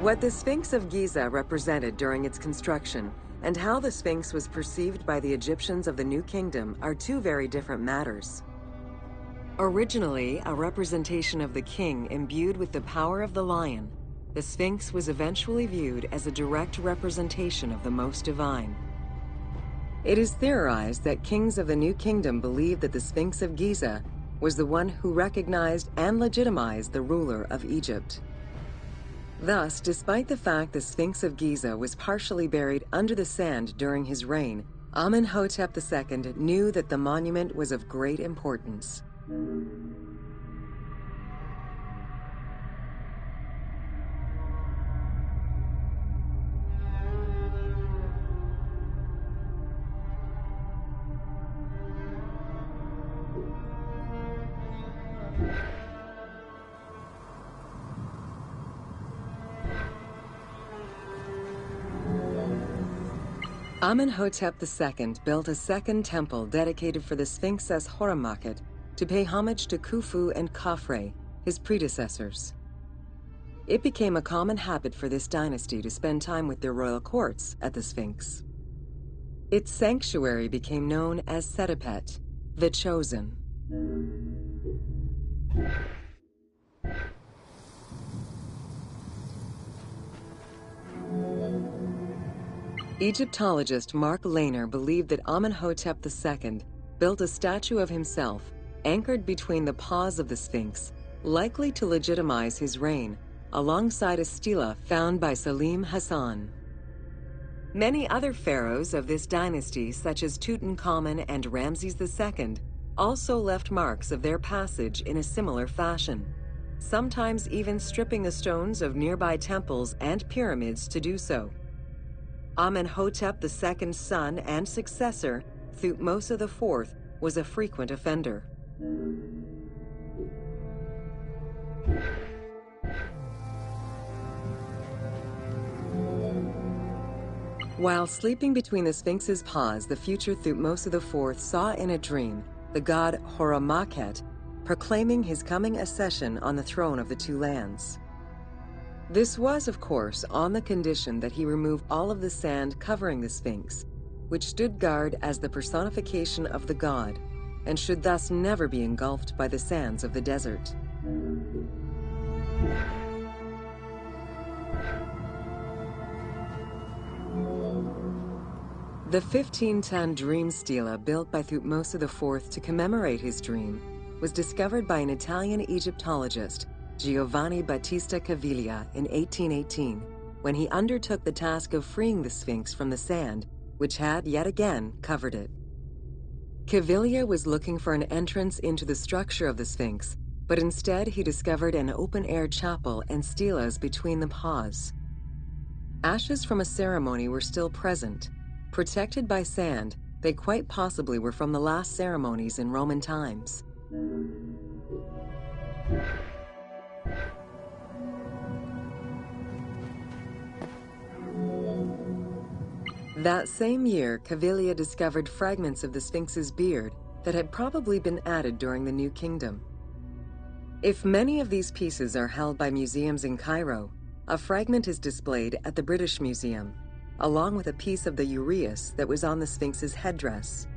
What the Sphinx of Giza represented during its construction and how the Sphinx was perceived by the Egyptians of the New Kingdom are two very different matters. Originally a representation of the king imbued with the power of the lion, the Sphinx was eventually viewed as a direct representation of the Most Divine. It is theorized that kings of the New Kingdom believed that the Sphinx of Giza was the one who recognized and legitimized the ruler of Egypt. Thus, despite the fact the Sphinx of Giza was partially buried under the sand during his reign, Amenhotep II knew that the monument was of great importance. Amenhotep II built a second temple dedicated for the Sphinx's Horemakhet to pay homage to Khufu and Khafre, his predecessors. It became a common habit for this dynasty to spend time with their royal courts at the Sphinx. Its sanctuary became known as Setepet, the Chosen. Egyptologist Mark Lehner believed that Amenhotep II built a statue of himself anchored between the paws of the Sphinx, likely to legitimize his reign, alongside a stela found by Salim Hassan. Many other pharaohs of this dynasty, such as Tutankhamun and Ramses II, also left marks of their passage in a similar fashion, sometimes even stripping the stones of nearby temples and pyramids to do so. Amenhotep II's son and successor, Thutmose IV, was a frequent offender. While sleeping between the Sphinx's paws, the future Thutmose IV saw in a dream the god Horamakhet proclaiming his coming accession on the throne of the two lands. This was, of course, on the condition that he remove all of the sand covering the Sphinx, which stood guard as the personification of the god, and should thus never be engulfed by the sands of the desert. The 15-ton dream stela built by Thutmose IV to commemorate his dream was discovered by an Italian Egyptologist, Giovanni Battista Caviglia, in 1818, when he undertook the task of freeing the Sphinx from the sand, which had yet again covered it. Caviglia was looking for an entrance into the structure of the Sphinx, but instead he discovered an open-air chapel and stelas between the paws. Ashes from a ceremony were still present. Protected by sand, they quite possibly were from the last ceremonies in Roman times. That same year, Caviglia discovered fragments of the Sphinx's beard that had probably been added during the New Kingdom. If many of these pieces are held by museums in Cairo, a fragment is displayed at the British Museum, along with a piece of the uraeus that was on the Sphinx's headdress.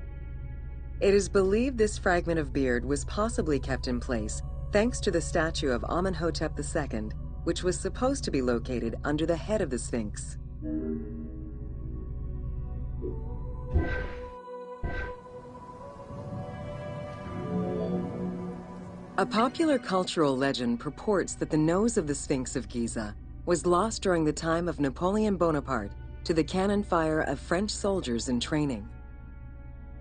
It is believed this fragment of beard was possibly kept in place thanks to the statue of Amenhotep II, which was supposed to be located under the head of the Sphinx. A popular cultural legend purports that the nose of the Sphinx of Giza was lost during the time of Napoleon Bonaparte to the cannon fire of French soldiers in training.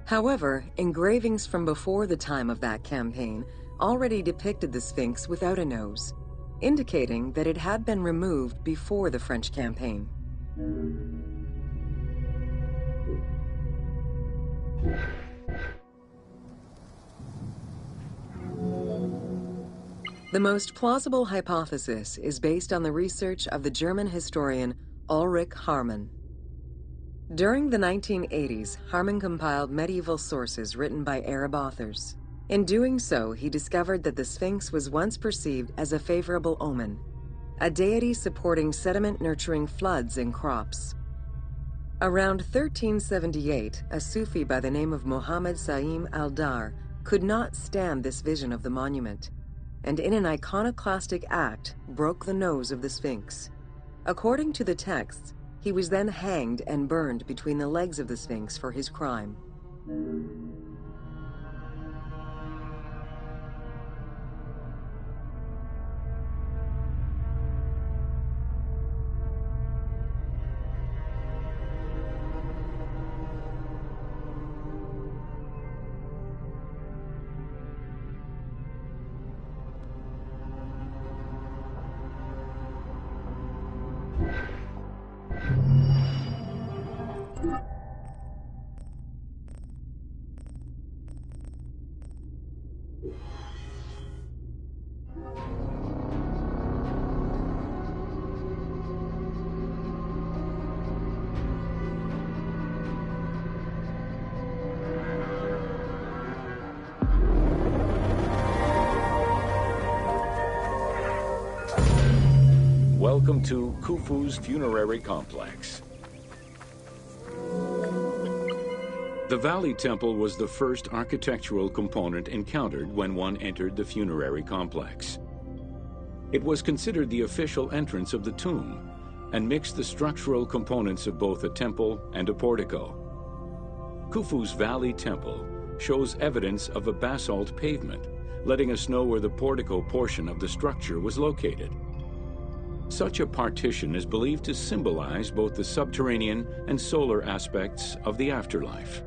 However, engravings from before the time of that campaign already depicted the Sphinx without a nose, indicating that it had been removed before the French campaign. The most plausible hypothesis is based on the research of the German historian Ulrich Harman. During the 1980s, Harman compiled medieval sources written by Arab authors. In doing so, he discovered that the Sphinx was once perceived as a favorable omen, a deity supporting sediment-nurturing floods and crops. Around 1378, a Sufi by the name of Muhammad Sa'im al-Dar could not stand this vision of the monument, and in an iconoclastic act, broke the nose of the Sphinx. According to the texts, he was then hanged and burned between the legs of the Sphinx for his crime. Welcome to Khufu's Funerary Complex. The Valley Temple was the first architectural component encountered when one entered the funerary complex. It was considered the official entrance of the tomb and mixed the structural components of both a temple and a portico. Khufu's Valley Temple shows evidence of a basalt pavement, letting us know where the portico portion of the structure was located. Such a partition is believed to symbolize both the subterranean and solar aspects of the afterlife.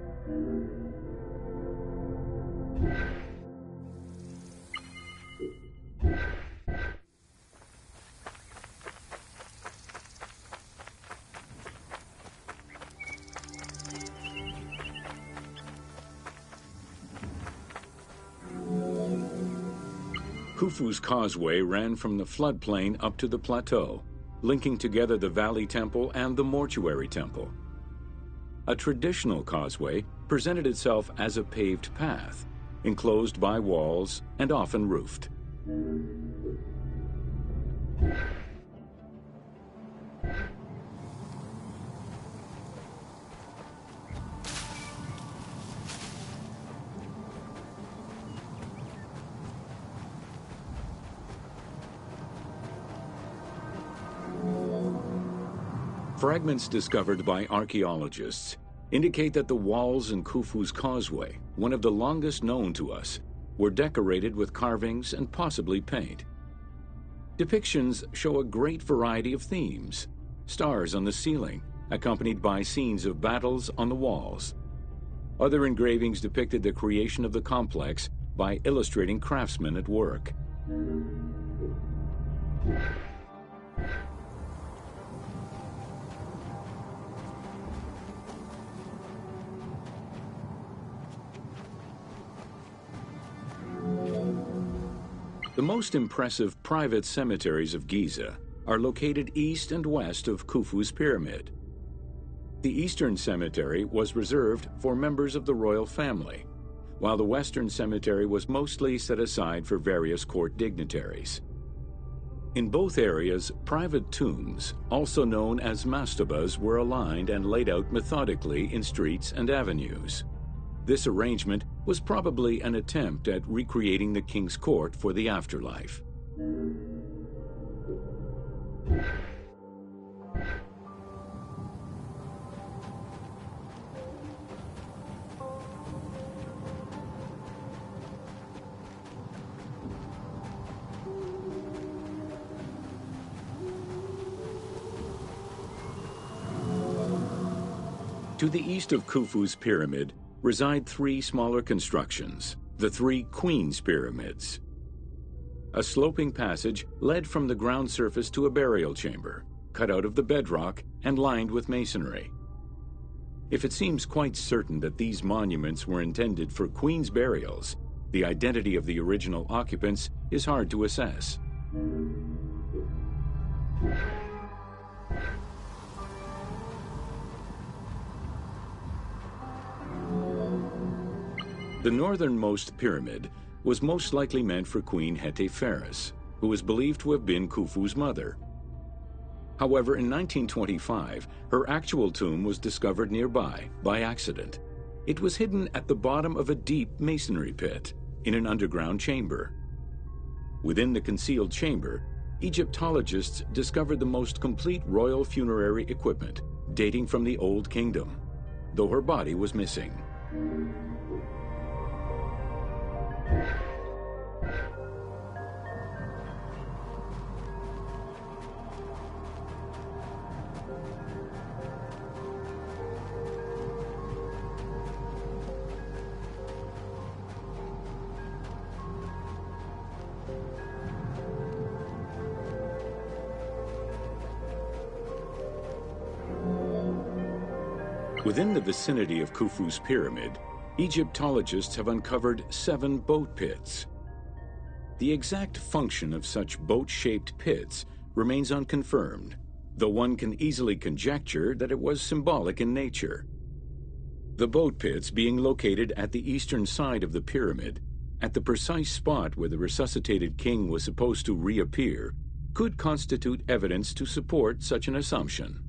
Khufu's causeway ran from the floodplain up to the plateau, linking together the Valley Temple and the Mortuary Temple. a traditional causeway presented itself as a paved path, enclosed by walls and often roofed. Fragments discovered by archaeologists indicate that the walls in Khufu's causeway, one of the longest known to us, were decorated with carvings and possibly paint. Depictions show a great variety of themes: stars on the ceiling, accompanied by scenes of battles on the walls. Other engravings depicted the creation of the complex by illustrating craftsmen at work. The most impressive private cemeteries of Giza are located east and west of Khufu's pyramid. The eastern cemetery was reserved for members of the royal family, while the western cemetery was mostly set aside for various court dignitaries. In both areas, private tombs, also known as mastabas, were aligned and laid out methodically in streets and avenues. This arrangement was probably an attempt at recreating the king's court for the afterlife. To the east of Khufu's pyramid reside three smaller constructions, the three Queen's Pyramids. A sloping passage led from the ground surface to a burial chamber, cut out of the bedrock and lined with masonry. If it seems quite certain that these monuments were intended for queen's burials, the identity of the original occupants is hard to assess. The northernmost pyramid was most likely meant for Queen Hetepheres, who is believed to have been Khufu's mother. However, in 1925, her actual tomb was discovered nearby by accident. It was hidden at the bottom of a deep masonry pit in an underground chamber. Within the concealed chamber, Egyptologists discovered the most complete royal funerary equipment, dating from the Old Kingdom, though her body was missing. Within the vicinity of Khufu's pyramid, Egyptologists have uncovered 7 boat pits. The exact function of such boat-shaped pits remains unconfirmed, though one can easily conjecture that it was symbolic in nature. The boat pits being located at the eastern side of the pyramid, at the precise spot where the resuscitated king was supposed to reappear, could constitute evidence to support such an assumption.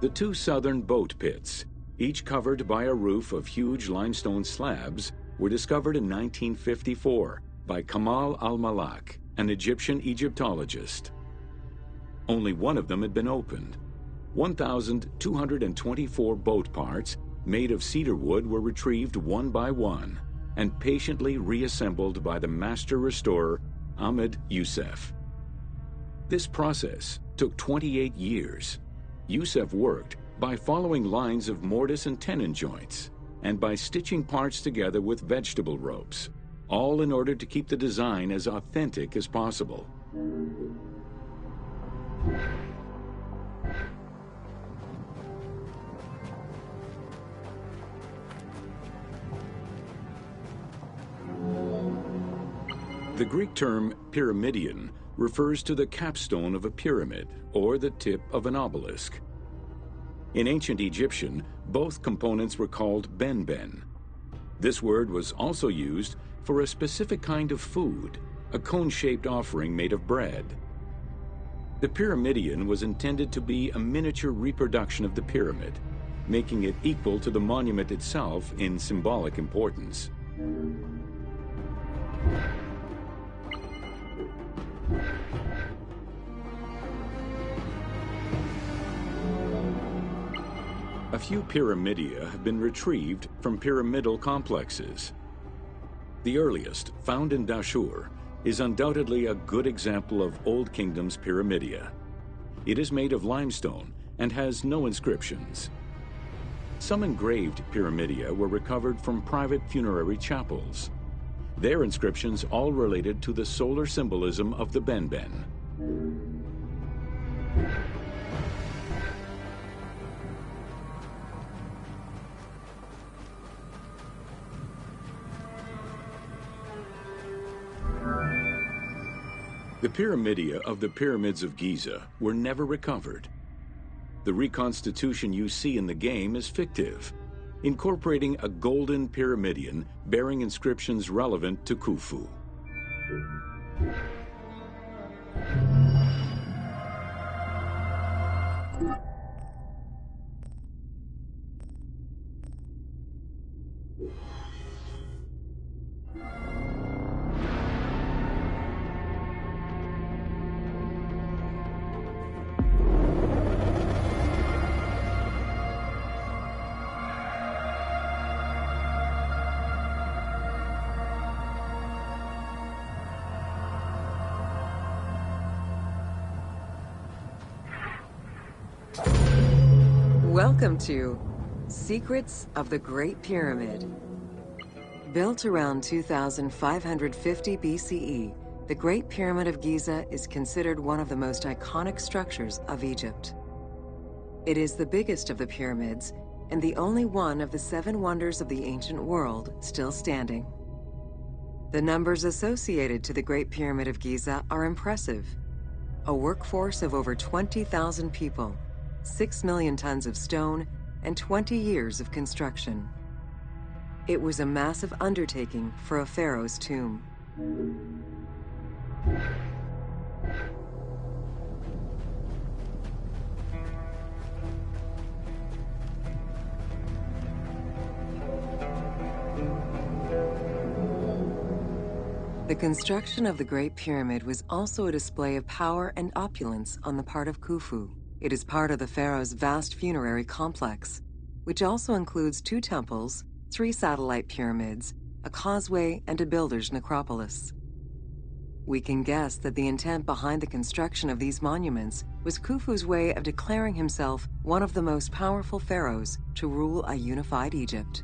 The 2 southern boat pits, each covered by a roof of huge limestone slabs, were discovered in 1954 by Kamal al-Malak, an Egyptian Egyptologist. Only one of them had been opened. 1,224 boat parts made of cedar wood were retrieved one by one and patiently reassembled by the master restorer Ahmed Youssef. This process took 28 years. Youssef worked by following lines of mortise and tenon joints and by stitching parts together with vegetable ropes, all in order to keep the design as authentic as possible. The Greek term pyramidion refers to the capstone of a pyramid or the tip of an obelisk. In ancient Egyptian, both components were called benben. This word was also used for a specific kind of food, a cone-shaped offering made of bread. The pyramidion was intended to be a miniature reproduction of the pyramid, making it equal to the monument itself in symbolic importance. A few pyramidia have been retrieved from pyramidal complexes. The earliest, found in Dahshur, is undoubtedly a good example of Old Kingdom's pyramidia. It is made of limestone and has no inscriptions. Some engraved pyramidia were recovered from private funerary chapels. Their inscriptions all related to the solar symbolism of the benben. The pyramidia of the Pyramids of Giza were never recovered. The reconstitution you see in the game is fictive, incorporating a golden pyramidion bearing inscriptions relevant to Khufu. Welcome to Secrets of the Great Pyramid. Built around 2550 BCE, the Great Pyramid of Giza is considered one of the most iconic structures of Egypt. It is the biggest of the pyramids and the only one of the 7 wonders of the ancient world still standing. The numbers associated to the Great Pyramid of Giza are impressive. A workforce of over 20,000 people, 6 million tons of stone, and 20 years of construction. It was a massive undertaking for a pharaoh's tomb. The construction of the Great Pyramid was also a display of power and opulence on the part of Khufu. It is part of the pharaoh's vast funerary complex, which also includes 2 temples, 3 satellite pyramids, a causeway, and a builder's necropolis. We can guess that the intent behind the construction of these monuments was Khufu's way of declaring himself one of the most powerful pharaohs to rule a unified Egypt.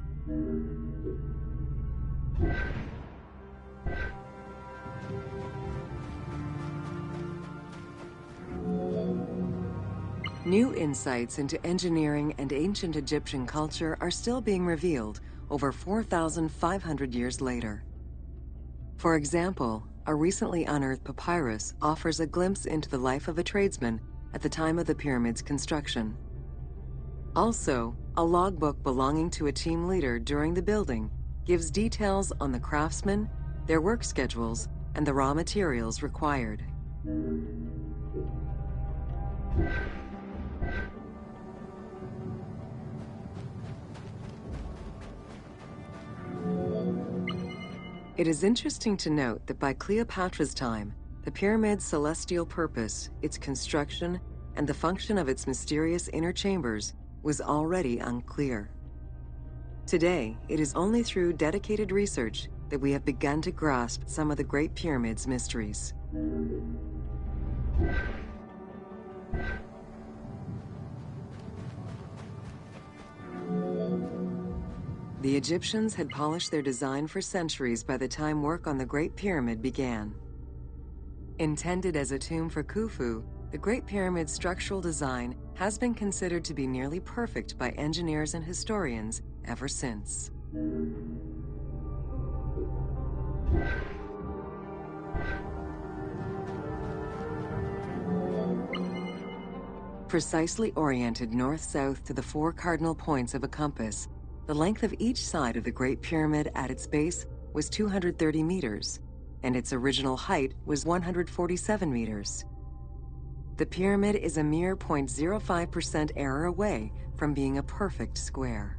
New insights into engineering and ancient Egyptian culture are still being revealed over 4,500 years later. For example, a recently unearthed papyrus offers a glimpse into the life of a tradesman at the time of the pyramid's construction. Also, a logbook belonging to a team leader during the building gives details on the craftsmen, their work schedules, and the raw materials required. It is interesting to note that by Cleopatra's time, the pyramid's celestial purpose, its construction, and the function of its mysterious inner chambers was already unclear. Today, it is only through dedicated research that we have begun to grasp some of the Great Pyramid's mysteries. The Egyptians had polished their design for centuries by the time work on the Great Pyramid began. Intended as a tomb for Khufu, the Great Pyramid's structural design has been considered to be nearly perfect by engineers and historians ever since. Precisely oriented north-south to the 4 cardinal points of a compass, the length of each side of the Great Pyramid at its base was 230 meters, and its original height was 147 meters. The pyramid is a mere 0.05% error away from being a perfect square.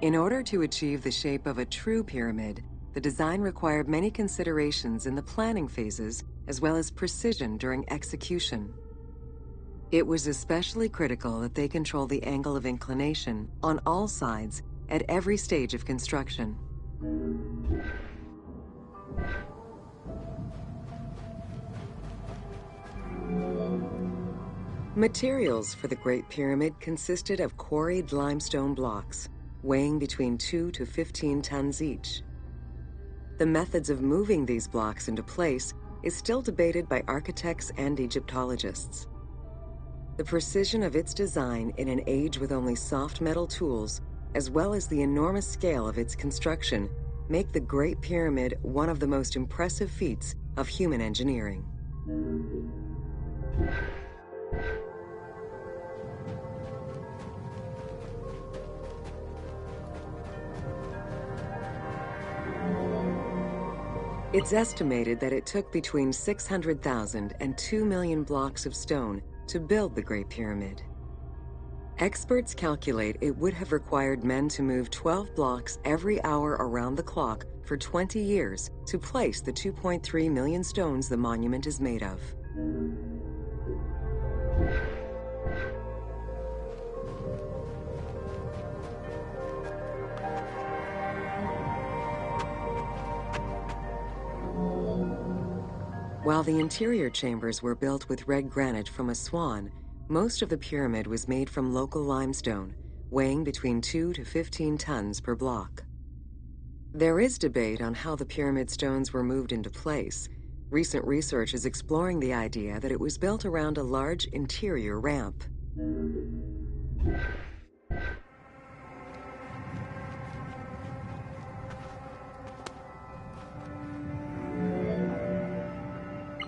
In order to achieve the shape of a true pyramid, the design required many considerations in the planning phases as well as precision during execution. It was especially critical that they control the angle of inclination on all sides at every stage of construction. Materials for the Great Pyramid consisted of quarried limestone blocks, weighing between 2 to 15 tons each. The methods of moving these blocks into place is still debated by architects and Egyptologists. The precision of its design in an age with only soft metal tools, as well as the enormous scale of its construction, make the Great Pyramid one of the most impressive feats of human engineering. It's estimated that it took between 600,000 and 2 million blocks of stone to build the Great Pyramid. Experts calculate it would have required men to move 12 blocks every hour around the clock for 20 years to place the 2.3 million stones the monument is made of. While the interior chambers were built with red granite from Aswan, most of the pyramid was made from local limestone, weighing between 2 to 15 tons per block. There is debate on how the pyramid stones were moved into place. Recent research is exploring the idea that it was built around a large interior ramp.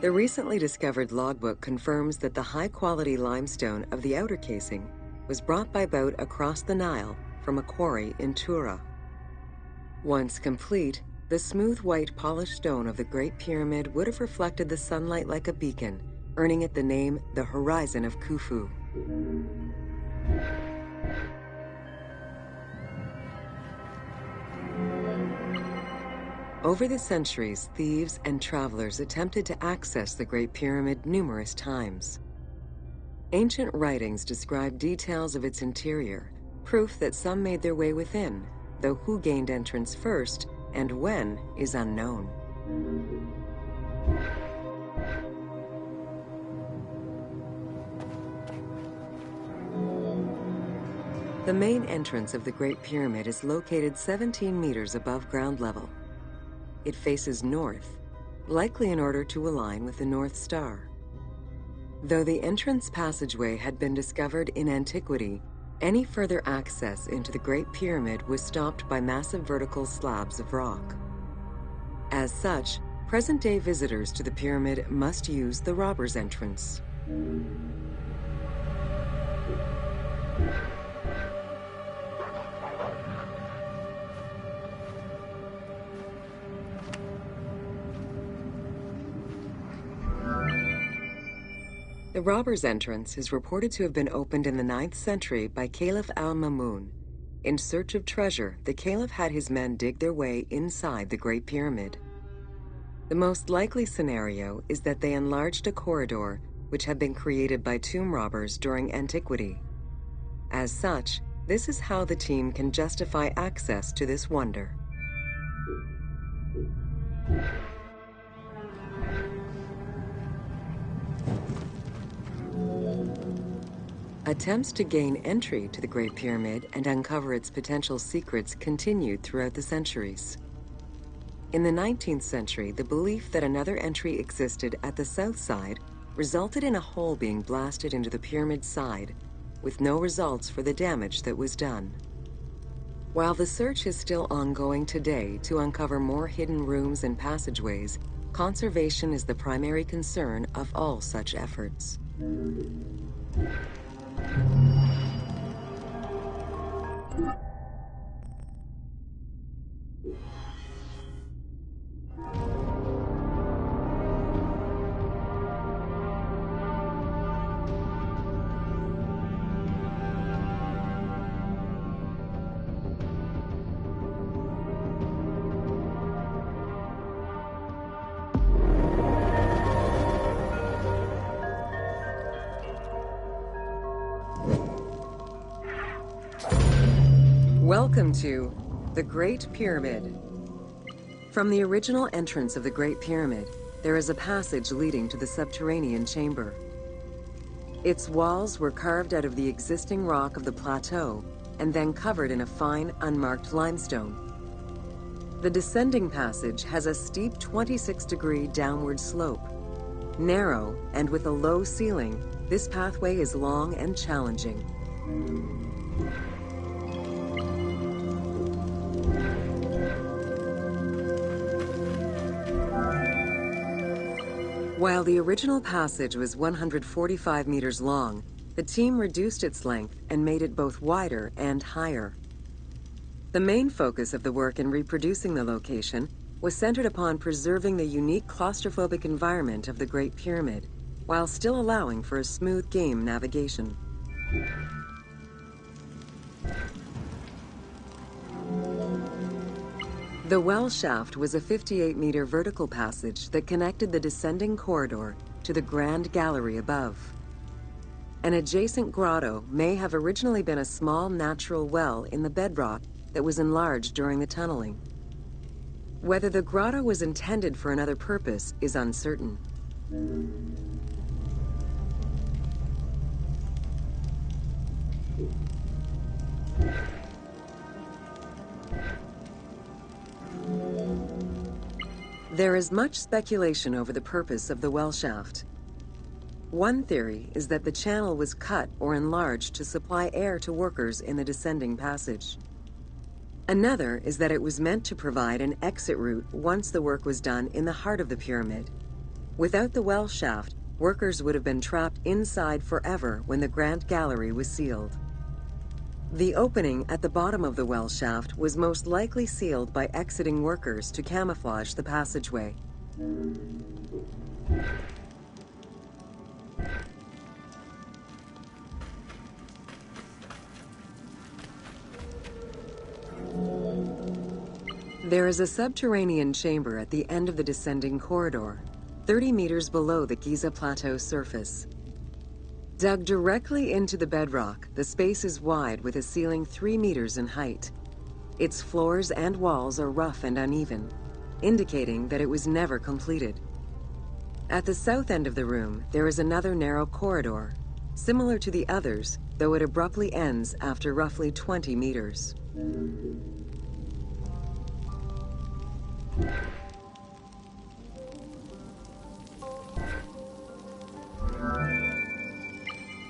The recently discovered logbook confirms that the high-quality limestone of the outer casing was brought by boat across the Nile from a quarry in Tura. Once complete, the smooth white polished stone of the Great Pyramid would have reflected the sunlight like a beacon, earning it the name the Horizon of Khufu. Over the centuries, thieves and travelers attempted to access the Great Pyramid numerous times. Ancient writings describe details of its interior, proof that some made their way within, though who gained entrance first and when is unknown. The main entrance of the Great Pyramid is located 17 meters above ground level. It faces north, likely in order to align with the North Star. Though the entrance passageway had been discovered in antiquity, any further access into the Great Pyramid was stopped by massive vertical slabs of rock. As such, present-day visitors to the pyramid must use the robber's entrance. The robber's entrance is reported to have been opened in the 9th century by Caliph al-Mamun. In search of treasure, the Caliph had his men dig their way inside the Great Pyramid. The most likely scenario is that they enlarged a corridor which had been created by tomb robbers during antiquity. As such, this is how the team can justify access to this wonder. Attempts to gain entry to the Great Pyramid and uncover its potential secrets continued throughout the centuries. In the 19th century, the belief that another entry existed at the south side resulted in a hole being blasted into the pyramid's side, with no results for the damage that was done. While the search is still ongoing today to uncover more hidden rooms and passageways, conservation is the primary concern of all such efforts. Welcome to the Great Pyramid. From the original entrance of the Great Pyramid, there is a passage leading to the subterranean chamber. Its walls were carved out of the existing rock of the plateau and then covered in a fine, unmarked limestone. The descending passage has a steep 26-degree downward slope. Narrow and with a low ceiling, this pathway is long and challenging. While the original passage was 145 meters long, the team reduced its length and made it both wider and higher. The main focus of the work in reproducing the location was centered upon preserving the unique claustrophobic environment of the Great Pyramid, while still allowing for a smooth game navigation. The well shaft was a 58-meter vertical passage that connected the descending corridor to the grand gallery above. An adjacent grotto may have originally been a small natural well in the bedrock that was enlarged during the tunneling. Whether the grotto was intended for another purpose is uncertain. There is much speculation over the purpose of the well shaft. One theory is that the channel was cut or enlarged to supply air to workers in the descending passage. Another is that it was meant to provide an exit route once the work was done in the heart of the pyramid. Without the well shaft, workers would have been trapped inside forever when the grand gallery was sealed. The opening at the bottom of the well shaft was most likely sealed by exiting workers to camouflage the passageway. There is a subterranean chamber at the end of the descending corridor, 30 meters below the Giza Plateau surface. Dug directly into the bedrock, the space is wide with a ceiling 3 meters in height. Its floors and walls are rough and uneven, indicating that it was never completed. At the south end of the room, there is another narrow corridor, similar to the others, though it abruptly ends after roughly 20 meters.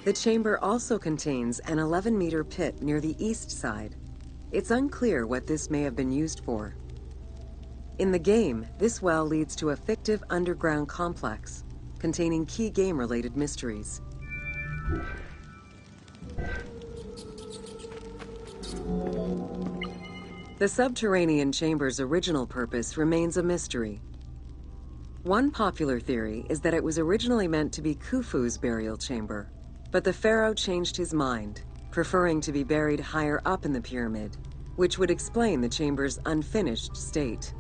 The chamber also contains an 11-meter pit near the east side. It's unclear what this may have been used for. In the game, this well leads to a fictive underground complex containing key game-related mysteries. The subterranean chamber's original purpose remains a mystery. One popular theory is that it was originally meant to be Khufu's burial chamber, but the pharaoh changed his mind, preferring to be buried higher up in the pyramid, which would explain the chamber's unfinished state.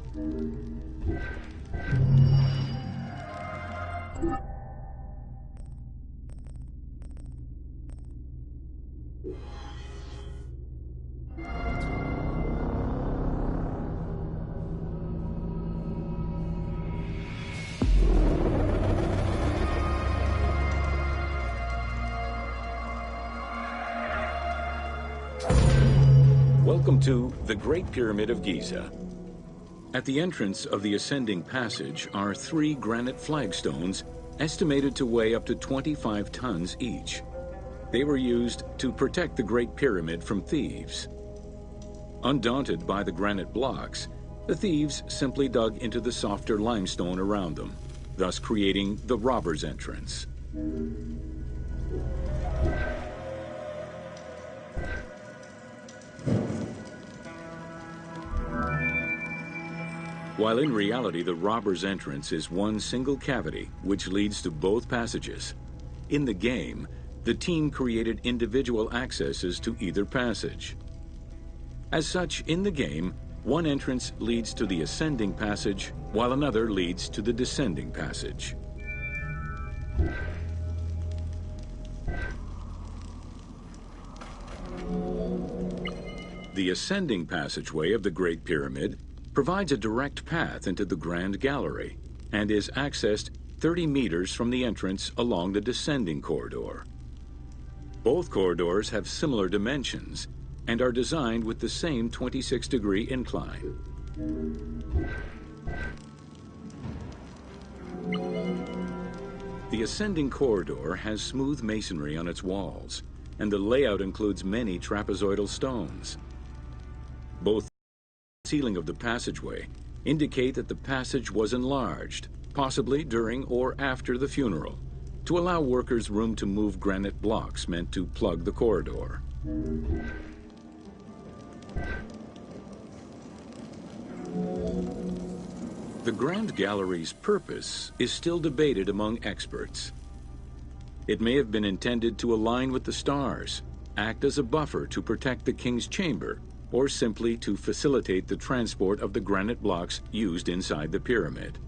Welcome to the Great Pyramid of Giza. At the entrance of the ascending passage are 3 granite flagstones estimated to weigh up to 25 tons each. They were used to protect the Great Pyramid from thieves. Undaunted by the granite blocks, the thieves simply dug into the softer limestone around them, thus creating the robber's entrance. While in reality the robber's entrance is one single cavity which leads to both passages, in the game, the team created individual accesses to either passage. As such, in the game, one entrance leads to the ascending passage, while another leads to the descending passage. The ascending passageway of the Great Pyramid provides a direct path into the Grand Gallery and is accessed 30 meters from the entrance along the descending corridor. Both corridors have similar dimensions and are designed with the same 26-degree incline. The ascending corridor has smooth masonry on its walls, and the layout includes many trapezoidal stones. Both the ceiling of the passageway indicate that the passage was enlarged, possibly during or after the funeral, to allow workers room to move granite blocks meant to plug the corridor. The Grand Gallery's purpose is still debated among experts. It may have been intended to align with the stars, act as a buffer to protect the king's chamber, or simply to facilitate the transport of the granite blocks used inside the pyramid.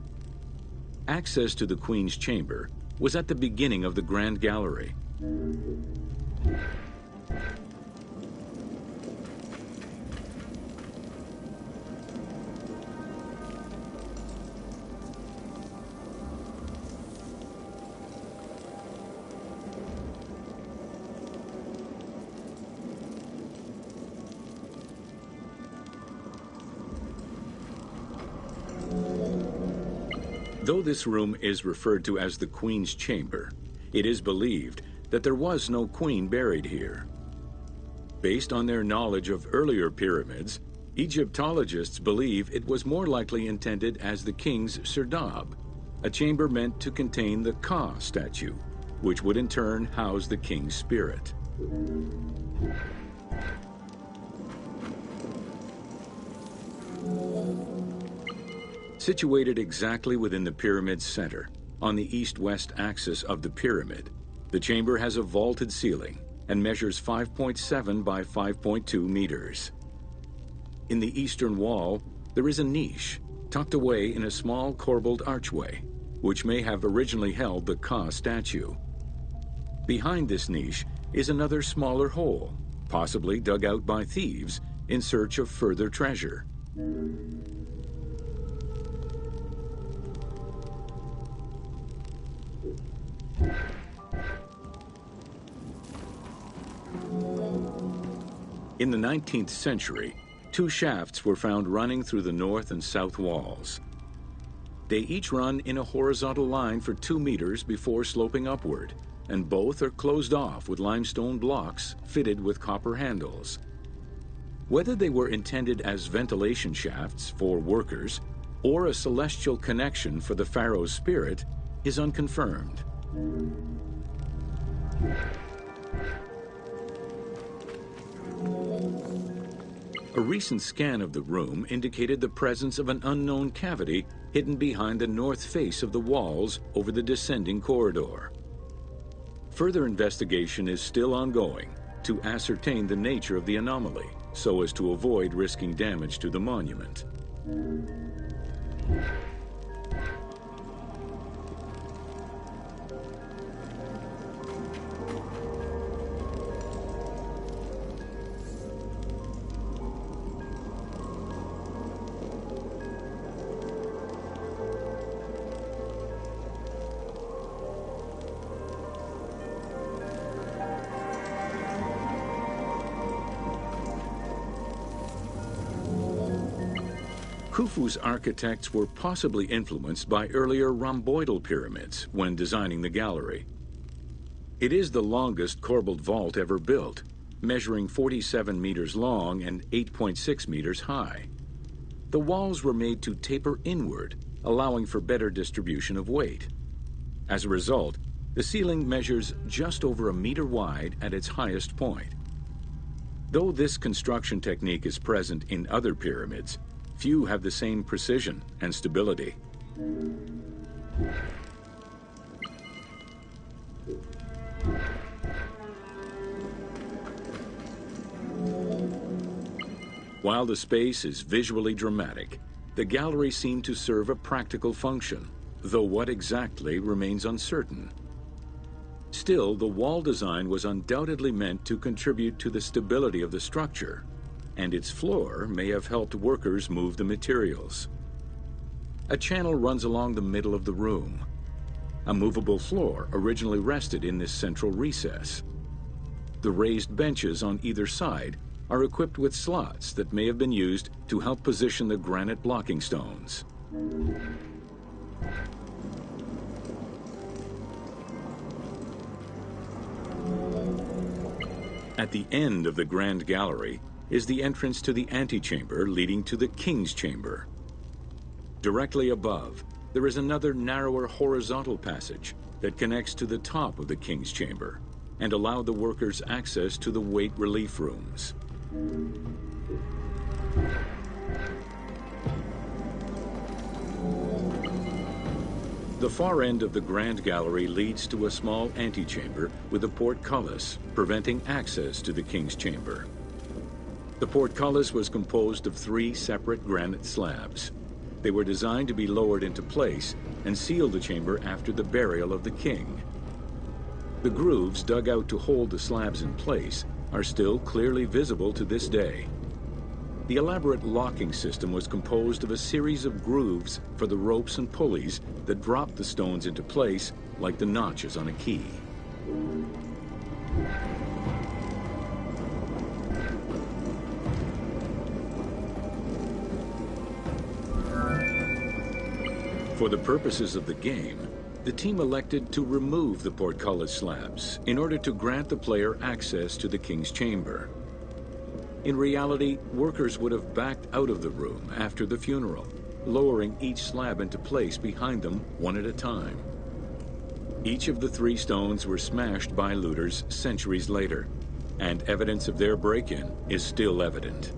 Access to the queen's chamber was at the beginning of the Grand Gallery. Though this room is referred to as the Queen's Chamber, it is believed that there was no queen buried here. Based on their knowledge of earlier pyramids, Egyptologists believe it was more likely intended as the king's serdab, a chamber meant to contain the Ka statue, which would in turn house the king's spirit. Situated exactly within the pyramid's center, on the east-west axis of the pyramid, the chamber has a vaulted ceiling and measures 5.7 by 5.2 meters. In the eastern wall, there is a niche tucked away in a small corbelled archway, which may have originally held the Ka statue. Behind this niche is another smaller hole, possibly dug out by thieves in search of further treasure. In the 19th century, two shafts were found running through the north and south walls. They each run in a horizontal line for 2 meters before sloping upward, and both are closed off with limestone blocks fitted with copper handles. Whether they were intended as ventilation shafts for workers or a celestial connection for the pharaoh's spirit is unconfirmed. A recent scan of the room indicated the presence of an unknown cavity hidden behind the north face of the walls over the descending corridor. Further investigation is still ongoing to ascertain the nature of the anomaly, so as to avoid risking damage to the monument. Khufu's architects were possibly influenced by earlier rhomboidal pyramids when designing the gallery. It is the longest corbelled vault ever built, measuring 47 meters long and 8.6 meters high. The walls were made to taper inward, allowing for better distribution of weight. As a result, the ceiling measures just over a meter wide at its highest point. Though this construction technique is present in other pyramids, few have the same precision and stability. While the space is visually dramatic, the gallery seemed to serve a practical function, though what exactly remains uncertain. Still, the wall design was undoubtedly meant to contribute to the stability of the structure, and its floor may have helped workers move the materials. A channel runs along the middle of the room. A movable floor originally rested in this central recess. The raised benches on either side are equipped with slots that may have been used to help position the granite blocking stones. At the end of the Grand Gallery is the entrance to the antechamber leading to the King's Chamber. Directly above, there is another narrower horizontal passage that connects to the top of the King's Chamber and allow the workers access to the weight relief rooms. The far end of the Grand Gallery leads to a small antechamber with a portcullis, preventing access to the King's Chamber. The portcullis was composed of 3 separate granite slabs. They were designed to be lowered into place and seal the chamber after the burial of the king. The grooves dug out to hold the slabs in place are still clearly visible to this day. The elaborate locking system was composed of a series of grooves for the ropes and pulleys that dropped the stones into place like the notches on a key. For the purposes of the game, the team elected to remove the portcullis slabs in order to grant the player access to the King's Chamber. In reality, workers would have backed out of the room after the funeral, lowering each slab into place behind them one at a time. Each of the 3 stones were smashed by looters centuries later, and evidence of their break-in is still evident.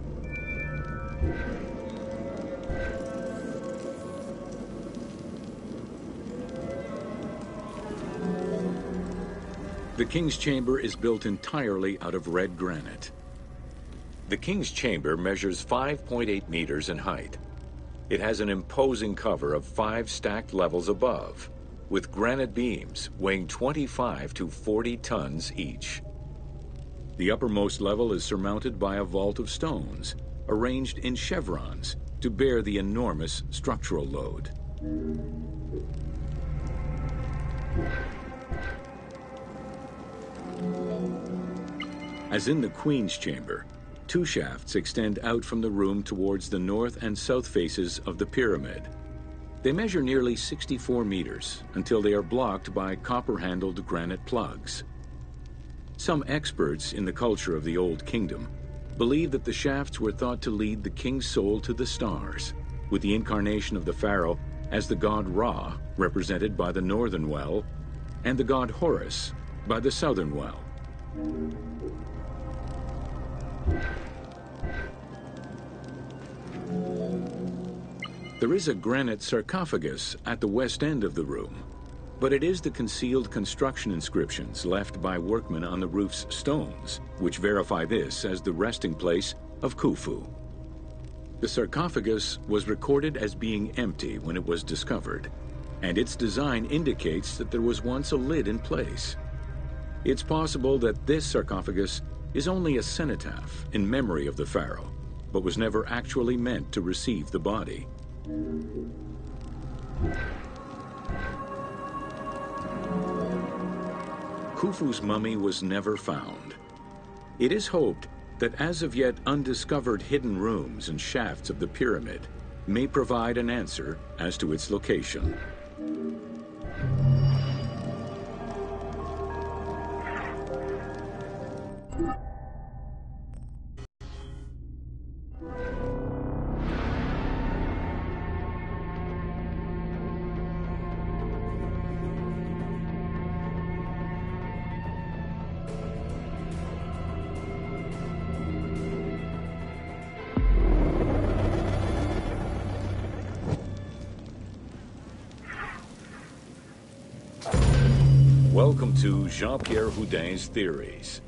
The King's Chamber is built entirely out of red granite. The King's Chamber measures 5.8 meters in height. It has an imposing cover of 5 stacked levels above, with granite beams weighing 25 to 40 tons each. The uppermost level is surmounted by a vault of stones, arranged in chevrons to bear the enormous structural load. As in the Queen's Chamber, 2 shafts extend out from the room towards the north and south faces of the pyramid. They measure nearly 64 meters until they are blocked by copper-handled granite plugs. Some experts in the culture of the Old Kingdom believe that the shafts were thought to lead the king's soul to the stars, with the incarnation of the pharaoh as the god Ra, represented by the northern well, and the god Horus by the southern well. There is a granite sarcophagus at the west end of the room, but it is the concealed construction inscriptions left by workmen on the roof's stones which verify this as the resting place of Khufu. The sarcophagus was recorded as being empty when it was discovered, and its design indicates that there was once a lid in place. It's possible that this sarcophagus is only a cenotaph in memory of the pharaoh, but was never actually meant to receive the body. Khufu's mummy was never found. It is hoped that as of yet undiscovered hidden rooms and shafts of the pyramid may provide an answer as to its location. Welcome to Jean-Pierre Houdin's Theories.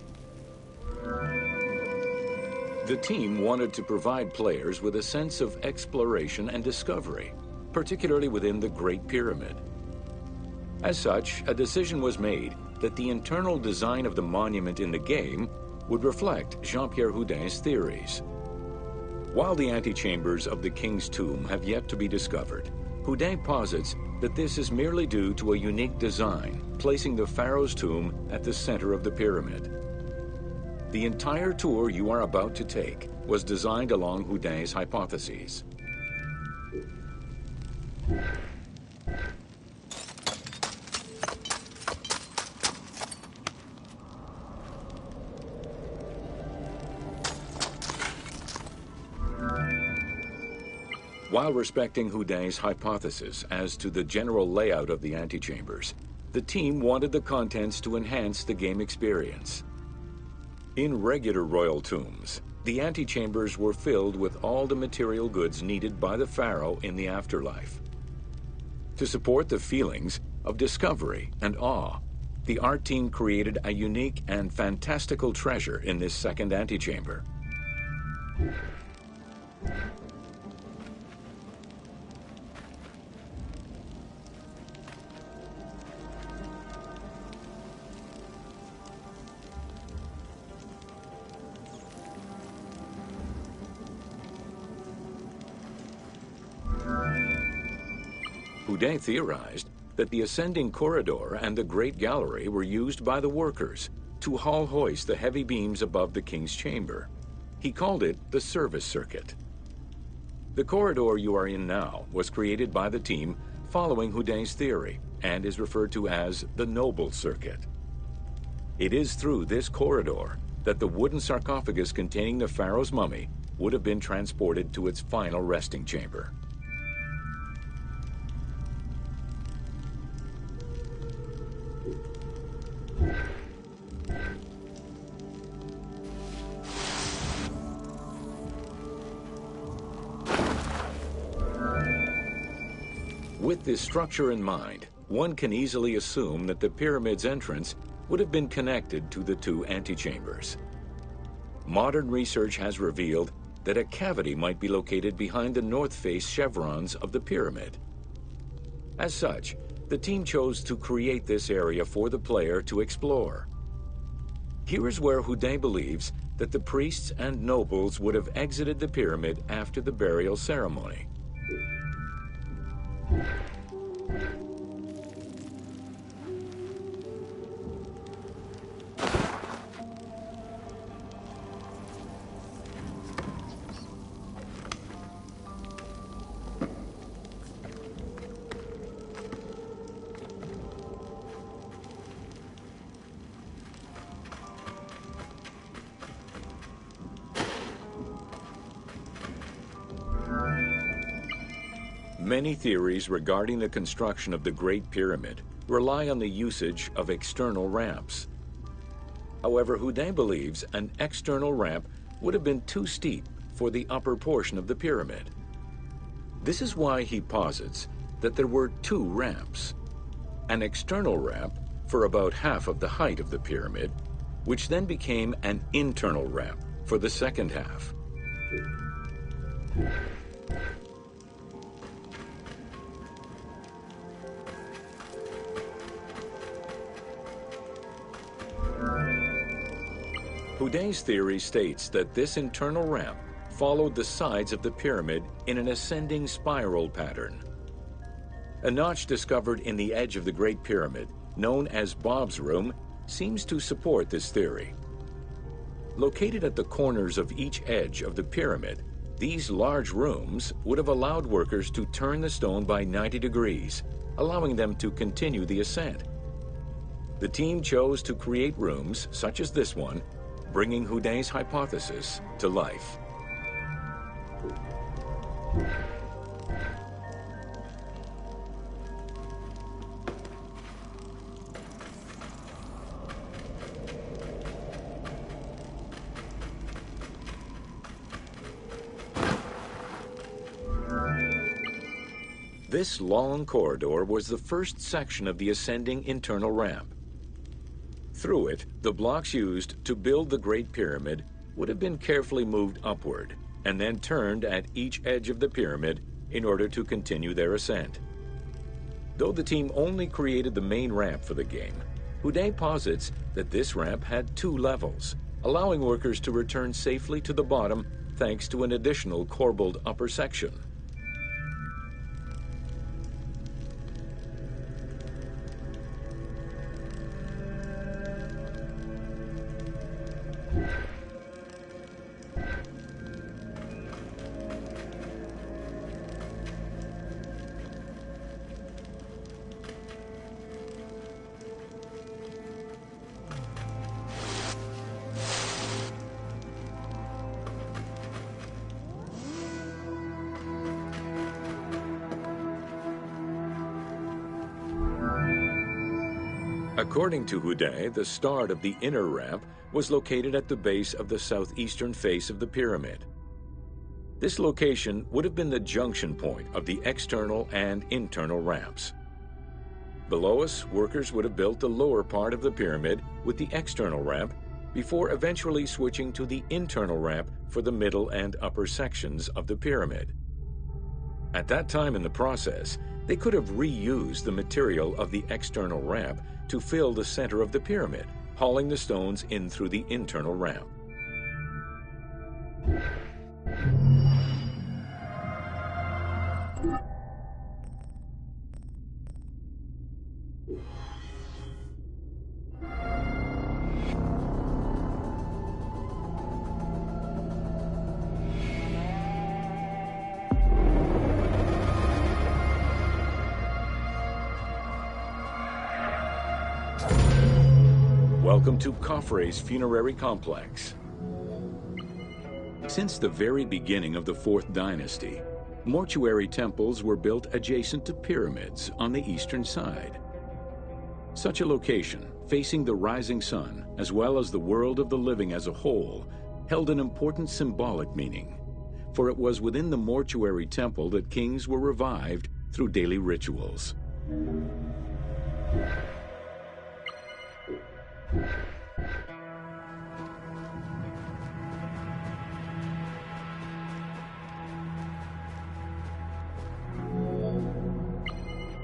The team wanted to provide players with a sense of exploration and discovery, particularly within the Great Pyramid. As such, a decision was made that the internal design of the monument in the game would reflect Jean-Pierre Houdin's theories. While the antechambers of the King's Tomb have yet to be discovered, Houdin posits that this is merely due to a unique design, placing the pharaoh's tomb at the center of the pyramid. The entire tour you are about to take was designed along Houdin's hypotheses. While respecting Houdin's hypothesis as to the general layout of the antechambers, the team wanted the contents to enhance the game experience. In regular royal tombs, the antechambers were filled with all the material goods needed by the pharaoh in the afterlife. To support the feelings of discovery and awe, the art team created a unique and fantastical treasure in this second antechamber. Houdin theorized that the ascending corridor and the Great Gallery were used by the workers to haul hoist the heavy beams above the king's chamber. He called it the service circuit. The corridor you are in now was created by the team following Houdin's theory and is referred to as the noble circuit. It is through this corridor that the wooden sarcophagus containing the pharaoh's mummy would have been transported to its final resting chamber. With this structure in mind, one can easily assume that the pyramid's entrance would have been connected to the two antechambers. Modern research has revealed that a cavity might be located behind the north face chevrons of the pyramid. As such, the team chose to create this area for the player to explore. Here is where Houdin believes that the priests and nobles would have exited the pyramid after the burial ceremony. Many theories regarding the construction of the Great Pyramid rely on the usage of external ramps. However, Houdin believes an external ramp would have been too steep for the upper portion of the pyramid. This is why he posits that there were two ramps. An external ramp for about half of the height of the pyramid, which then became an internal ramp for the second half. Houdin's theory states that this internal ramp followed the sides of the pyramid in an ascending spiral pattern. A notch discovered in the edge of the Great Pyramid, known as Bob's Room, seems to support this theory. Located at the corners of each edge of the pyramid, these large rooms would have allowed workers to turn the stone by 90 degrees, allowing them to continue the ascent. The team chose to create rooms such as this one, bringing Houdin's hypothesis to life. This long corridor was the first section of the ascending internal ramp, Through it, the blocks used to build the Great Pyramid would have been carefully moved upward and then turned at each edge of the pyramid in order to continue their ascent. Though the team only created the main ramp for the game, Houdin posits that this ramp had 2 levels, allowing workers to return safely to the bottom thanks to an additional corbelled upper section. According to Houdin, the start of the inner ramp was located at the base of the southeastern face of the pyramid. This location would have been the junction point of the external and internal ramps. Below us, workers would have built the lower part of the pyramid with the external ramp before eventually switching to the internal ramp for the middle and upper sections of the pyramid. At that time in the process, they could have reused the material of the external ramp to fill the center of the pyramid, hauling the stones in through the internal ramp. Welcome to Khafre's Funerary Complex. Since the very beginning of the 4th dynasty, mortuary temples were built adjacent to pyramids on the eastern side. Such a location, facing the rising sun, as well as the world of the living as a whole, held an important symbolic meaning, for it was within the mortuary temple that kings were revived through daily rituals.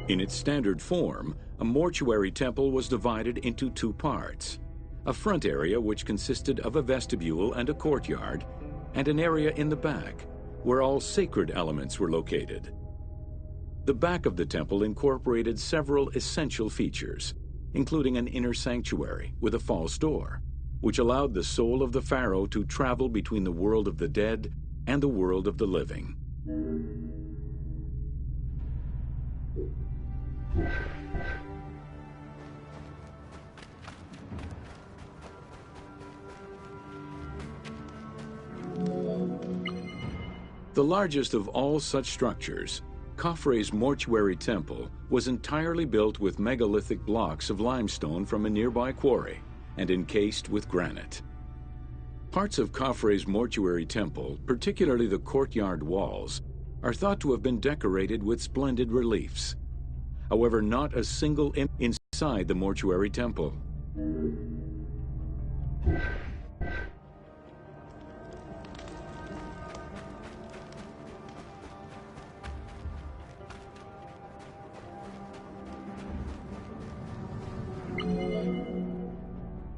In its standard form, a mortuary temple was divided into 2 parts: a front area which consisted of a vestibule and a courtyard, and an area in the back, where all sacred elements were located. The back of the temple incorporated several essential features, including an inner sanctuary with a false door, which allowed the soul of the pharaoh to travel between the world of the dead and the world of the living. The largest of all such structures, Khafre's mortuary temple was entirely built with megalithic blocks of limestone from a nearby quarry and encased with granite. Parts of Khafre's mortuary temple, particularly the courtyard walls, are thought to have been decorated with splendid reliefs. However, not a single image inside the mortuary temple.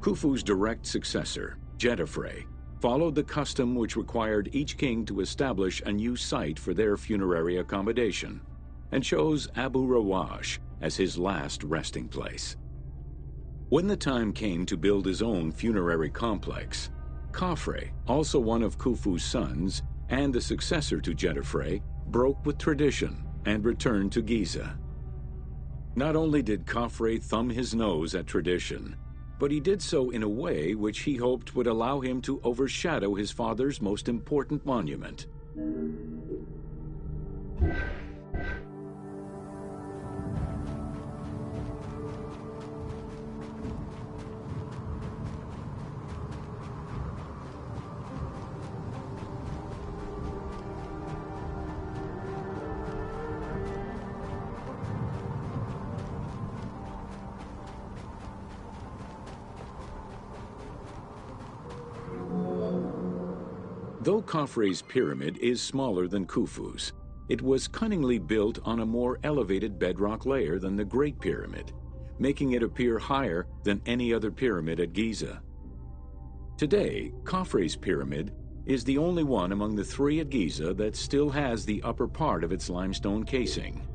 Khufu's direct successor, Gemertag, followed the custom which required each king to establish a new site for their funerary accommodation, and chose Abu Rawash as his last resting place. When the time came to build his own funerary complex, Khafre, also one of Khufu's sons and the successor to Gemertag, broke with tradition and returned to Giza. Not only did Khafre thumb his nose at tradition, but he did so in a way which he hoped would allow him to overshadow his father's most important monument. Though Khafre's pyramid is smaller than Khufu's, it was cunningly built on a more elevated bedrock layer than the Great Pyramid, making it appear higher than any other pyramid at Giza. Today, Khafre's pyramid is the only one among the three at Giza that still has the upper part of its limestone casing.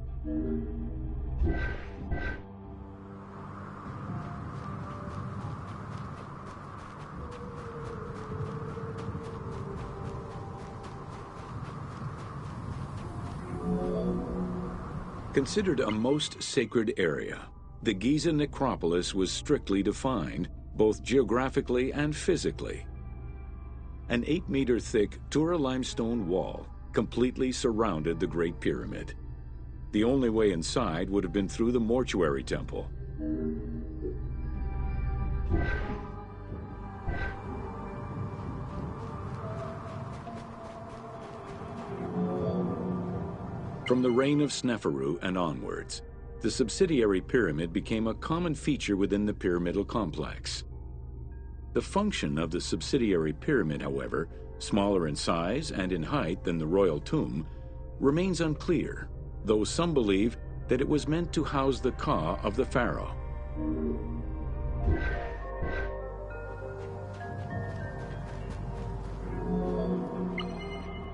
Considered a most sacred area, the Giza Necropolis was strictly defined, both geographically and physically. An 8-meter-thick Tura limestone wall completely surrounded the Great Pyramid. The only way inside would have been through the mortuary temple. From the reign of Sneferu and onwards, the subsidiary pyramid became a common feature within the pyramidal complex. The function of the subsidiary pyramid, however, smaller in size and in height than the royal tomb, remains unclear, though some believe that it was meant to house the ka of the pharaoh.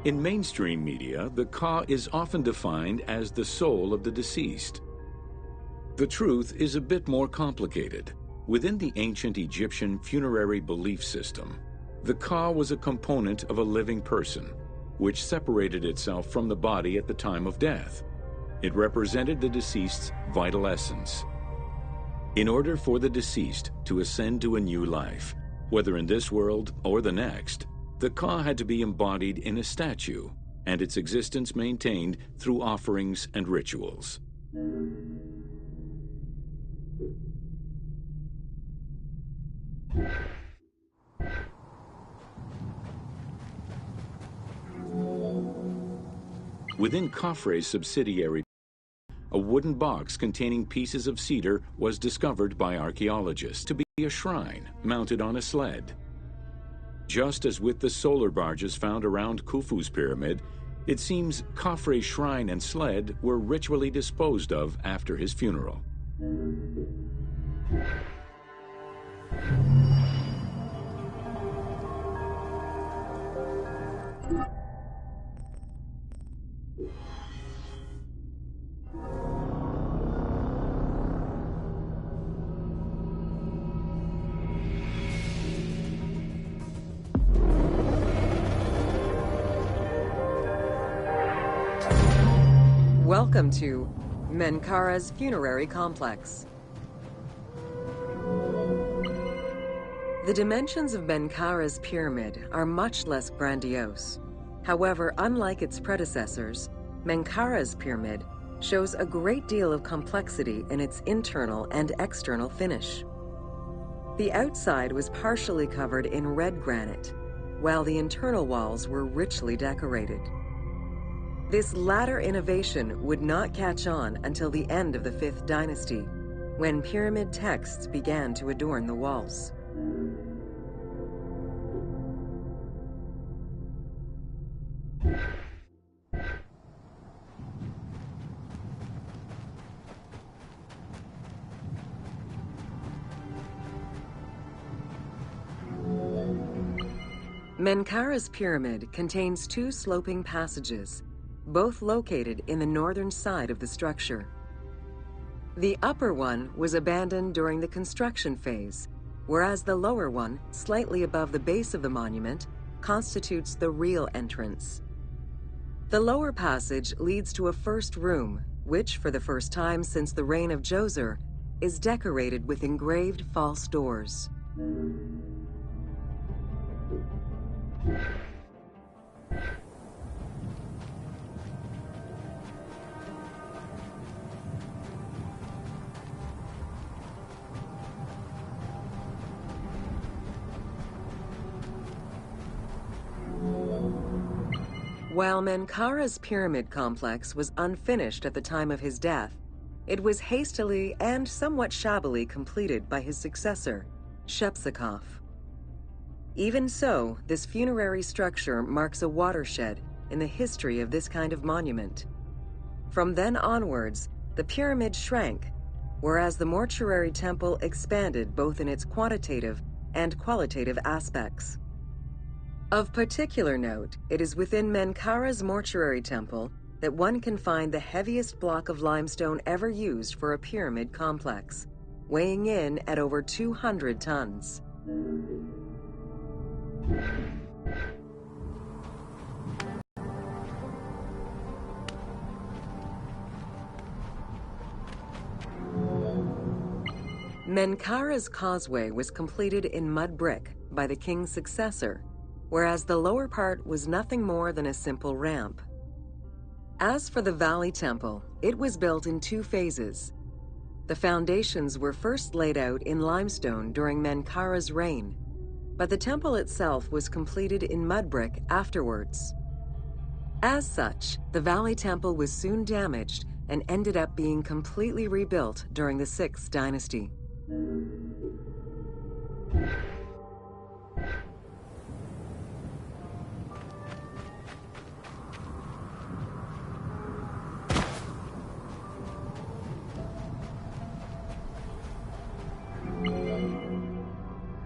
In mainstream media, the ka is often defined as the soul of the deceased. The truth is a bit more complicated. Within the ancient Egyptian funerary belief system, the ka was a component of a living person, which separated itself from the body at the time of death. It represented the deceased's vital essence. In order for the deceased to ascend to a new life, whether in this world or the next, the ka had to be embodied in a statue, and its existence maintained through offerings and rituals. Within Khafre's subsidiary, a wooden box containing pieces of cedar was discovered by archaeologists to be a shrine mounted on a sled. Just as with the solar barges found around Khufu's pyramid, it seems Khafre's shrine and sled were ritually disposed of after his funeral. Welcome to Menkaure's funerary complex. The dimensions of Menkaure's pyramid are much less grandiose. However, unlike its predecessors, Menkaure's pyramid shows a great deal of complexity in its internal and external finish. The outside was partially covered in red granite, while the internal walls were richly decorated. This latter innovation would not catch on until the end of the 5th dynasty, when pyramid texts began to adorn the walls. Menkaure's pyramid contains 2 sloping passages, both located in the northern side of the structure. The upper one was abandoned during the construction phase, whereas the lower one, slightly above the base of the monument, constitutes the real entrance. The lower passage leads to a first room, which, for the first time since the reign of Djoser, is decorated with engraved false doors. While Menkaure's pyramid complex was unfinished at the time of his death, it was hastily and somewhat shabbily completed by his successor, Shepseskaf. Even so, this funerary structure marks a watershed in the history of this kind of monument. From then onwards, the pyramid shrank, whereas the mortuary temple expanded both in its quantitative and qualitative aspects. Of particular note, it is within Menkaure's mortuary temple that one can find the heaviest block of limestone ever used for a pyramid complex, weighing in at over 200 tons. Menkaure's causeway was completed in mud brick by the king's successor, whereas the lower part was nothing more than a simple ramp. As for the Valley Temple, it was built in 2 phases. The foundations were first laid out in limestone during Menkaure's reign, but the temple itself was completed in mud brick afterwards. As such, the Valley Temple was soon damaged and ended up being completely rebuilt during the 6th dynasty.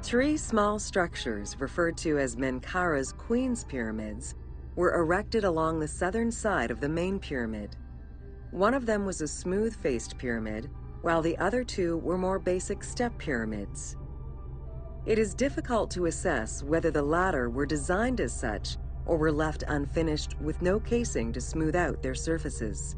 Three small structures, referred to as Menkaure's Queen's Pyramids, were erected along the southern side of the main pyramid. One of them was a smooth-faced pyramid, while the other 2 were more basic step pyramids. It is difficult to assess whether the latter were designed as such or were left unfinished with no casing to smooth out their surfaces.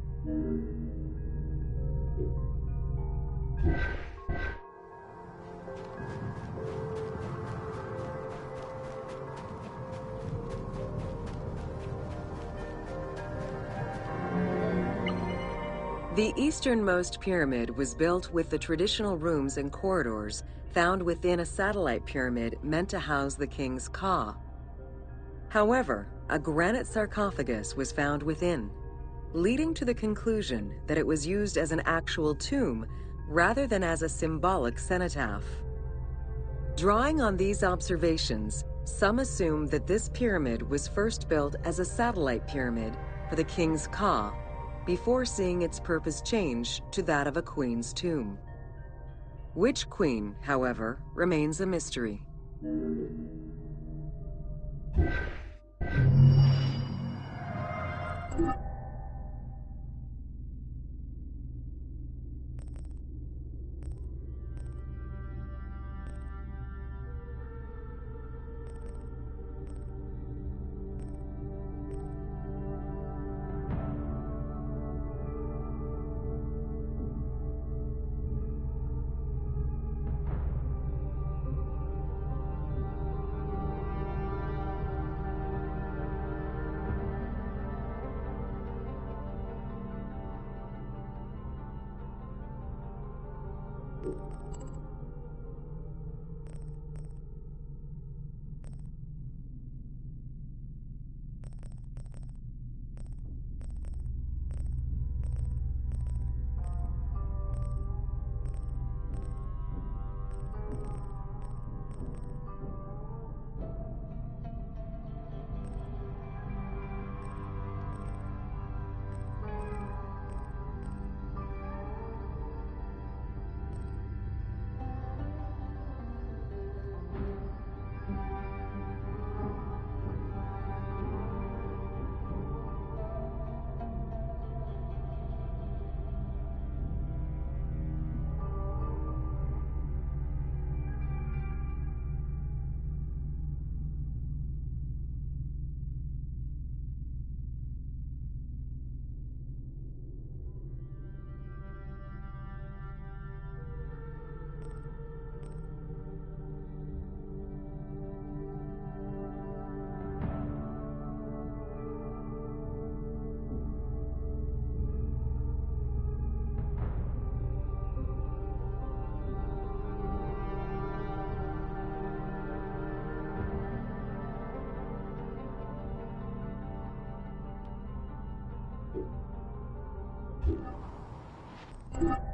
The easternmost pyramid was built with the traditional rooms and corridors found within a satellite pyramid meant to house the king's ka. However, a granite sarcophagus was found within, leading to the conclusion that it was used as an actual tomb rather than as a symbolic cenotaph. Drawing on these observations, some assume that this pyramid was first built as a satellite pyramid for the king's ka, before seeing its purpose change to that of a queen's tomb. Which queen, however, remains a mystery. You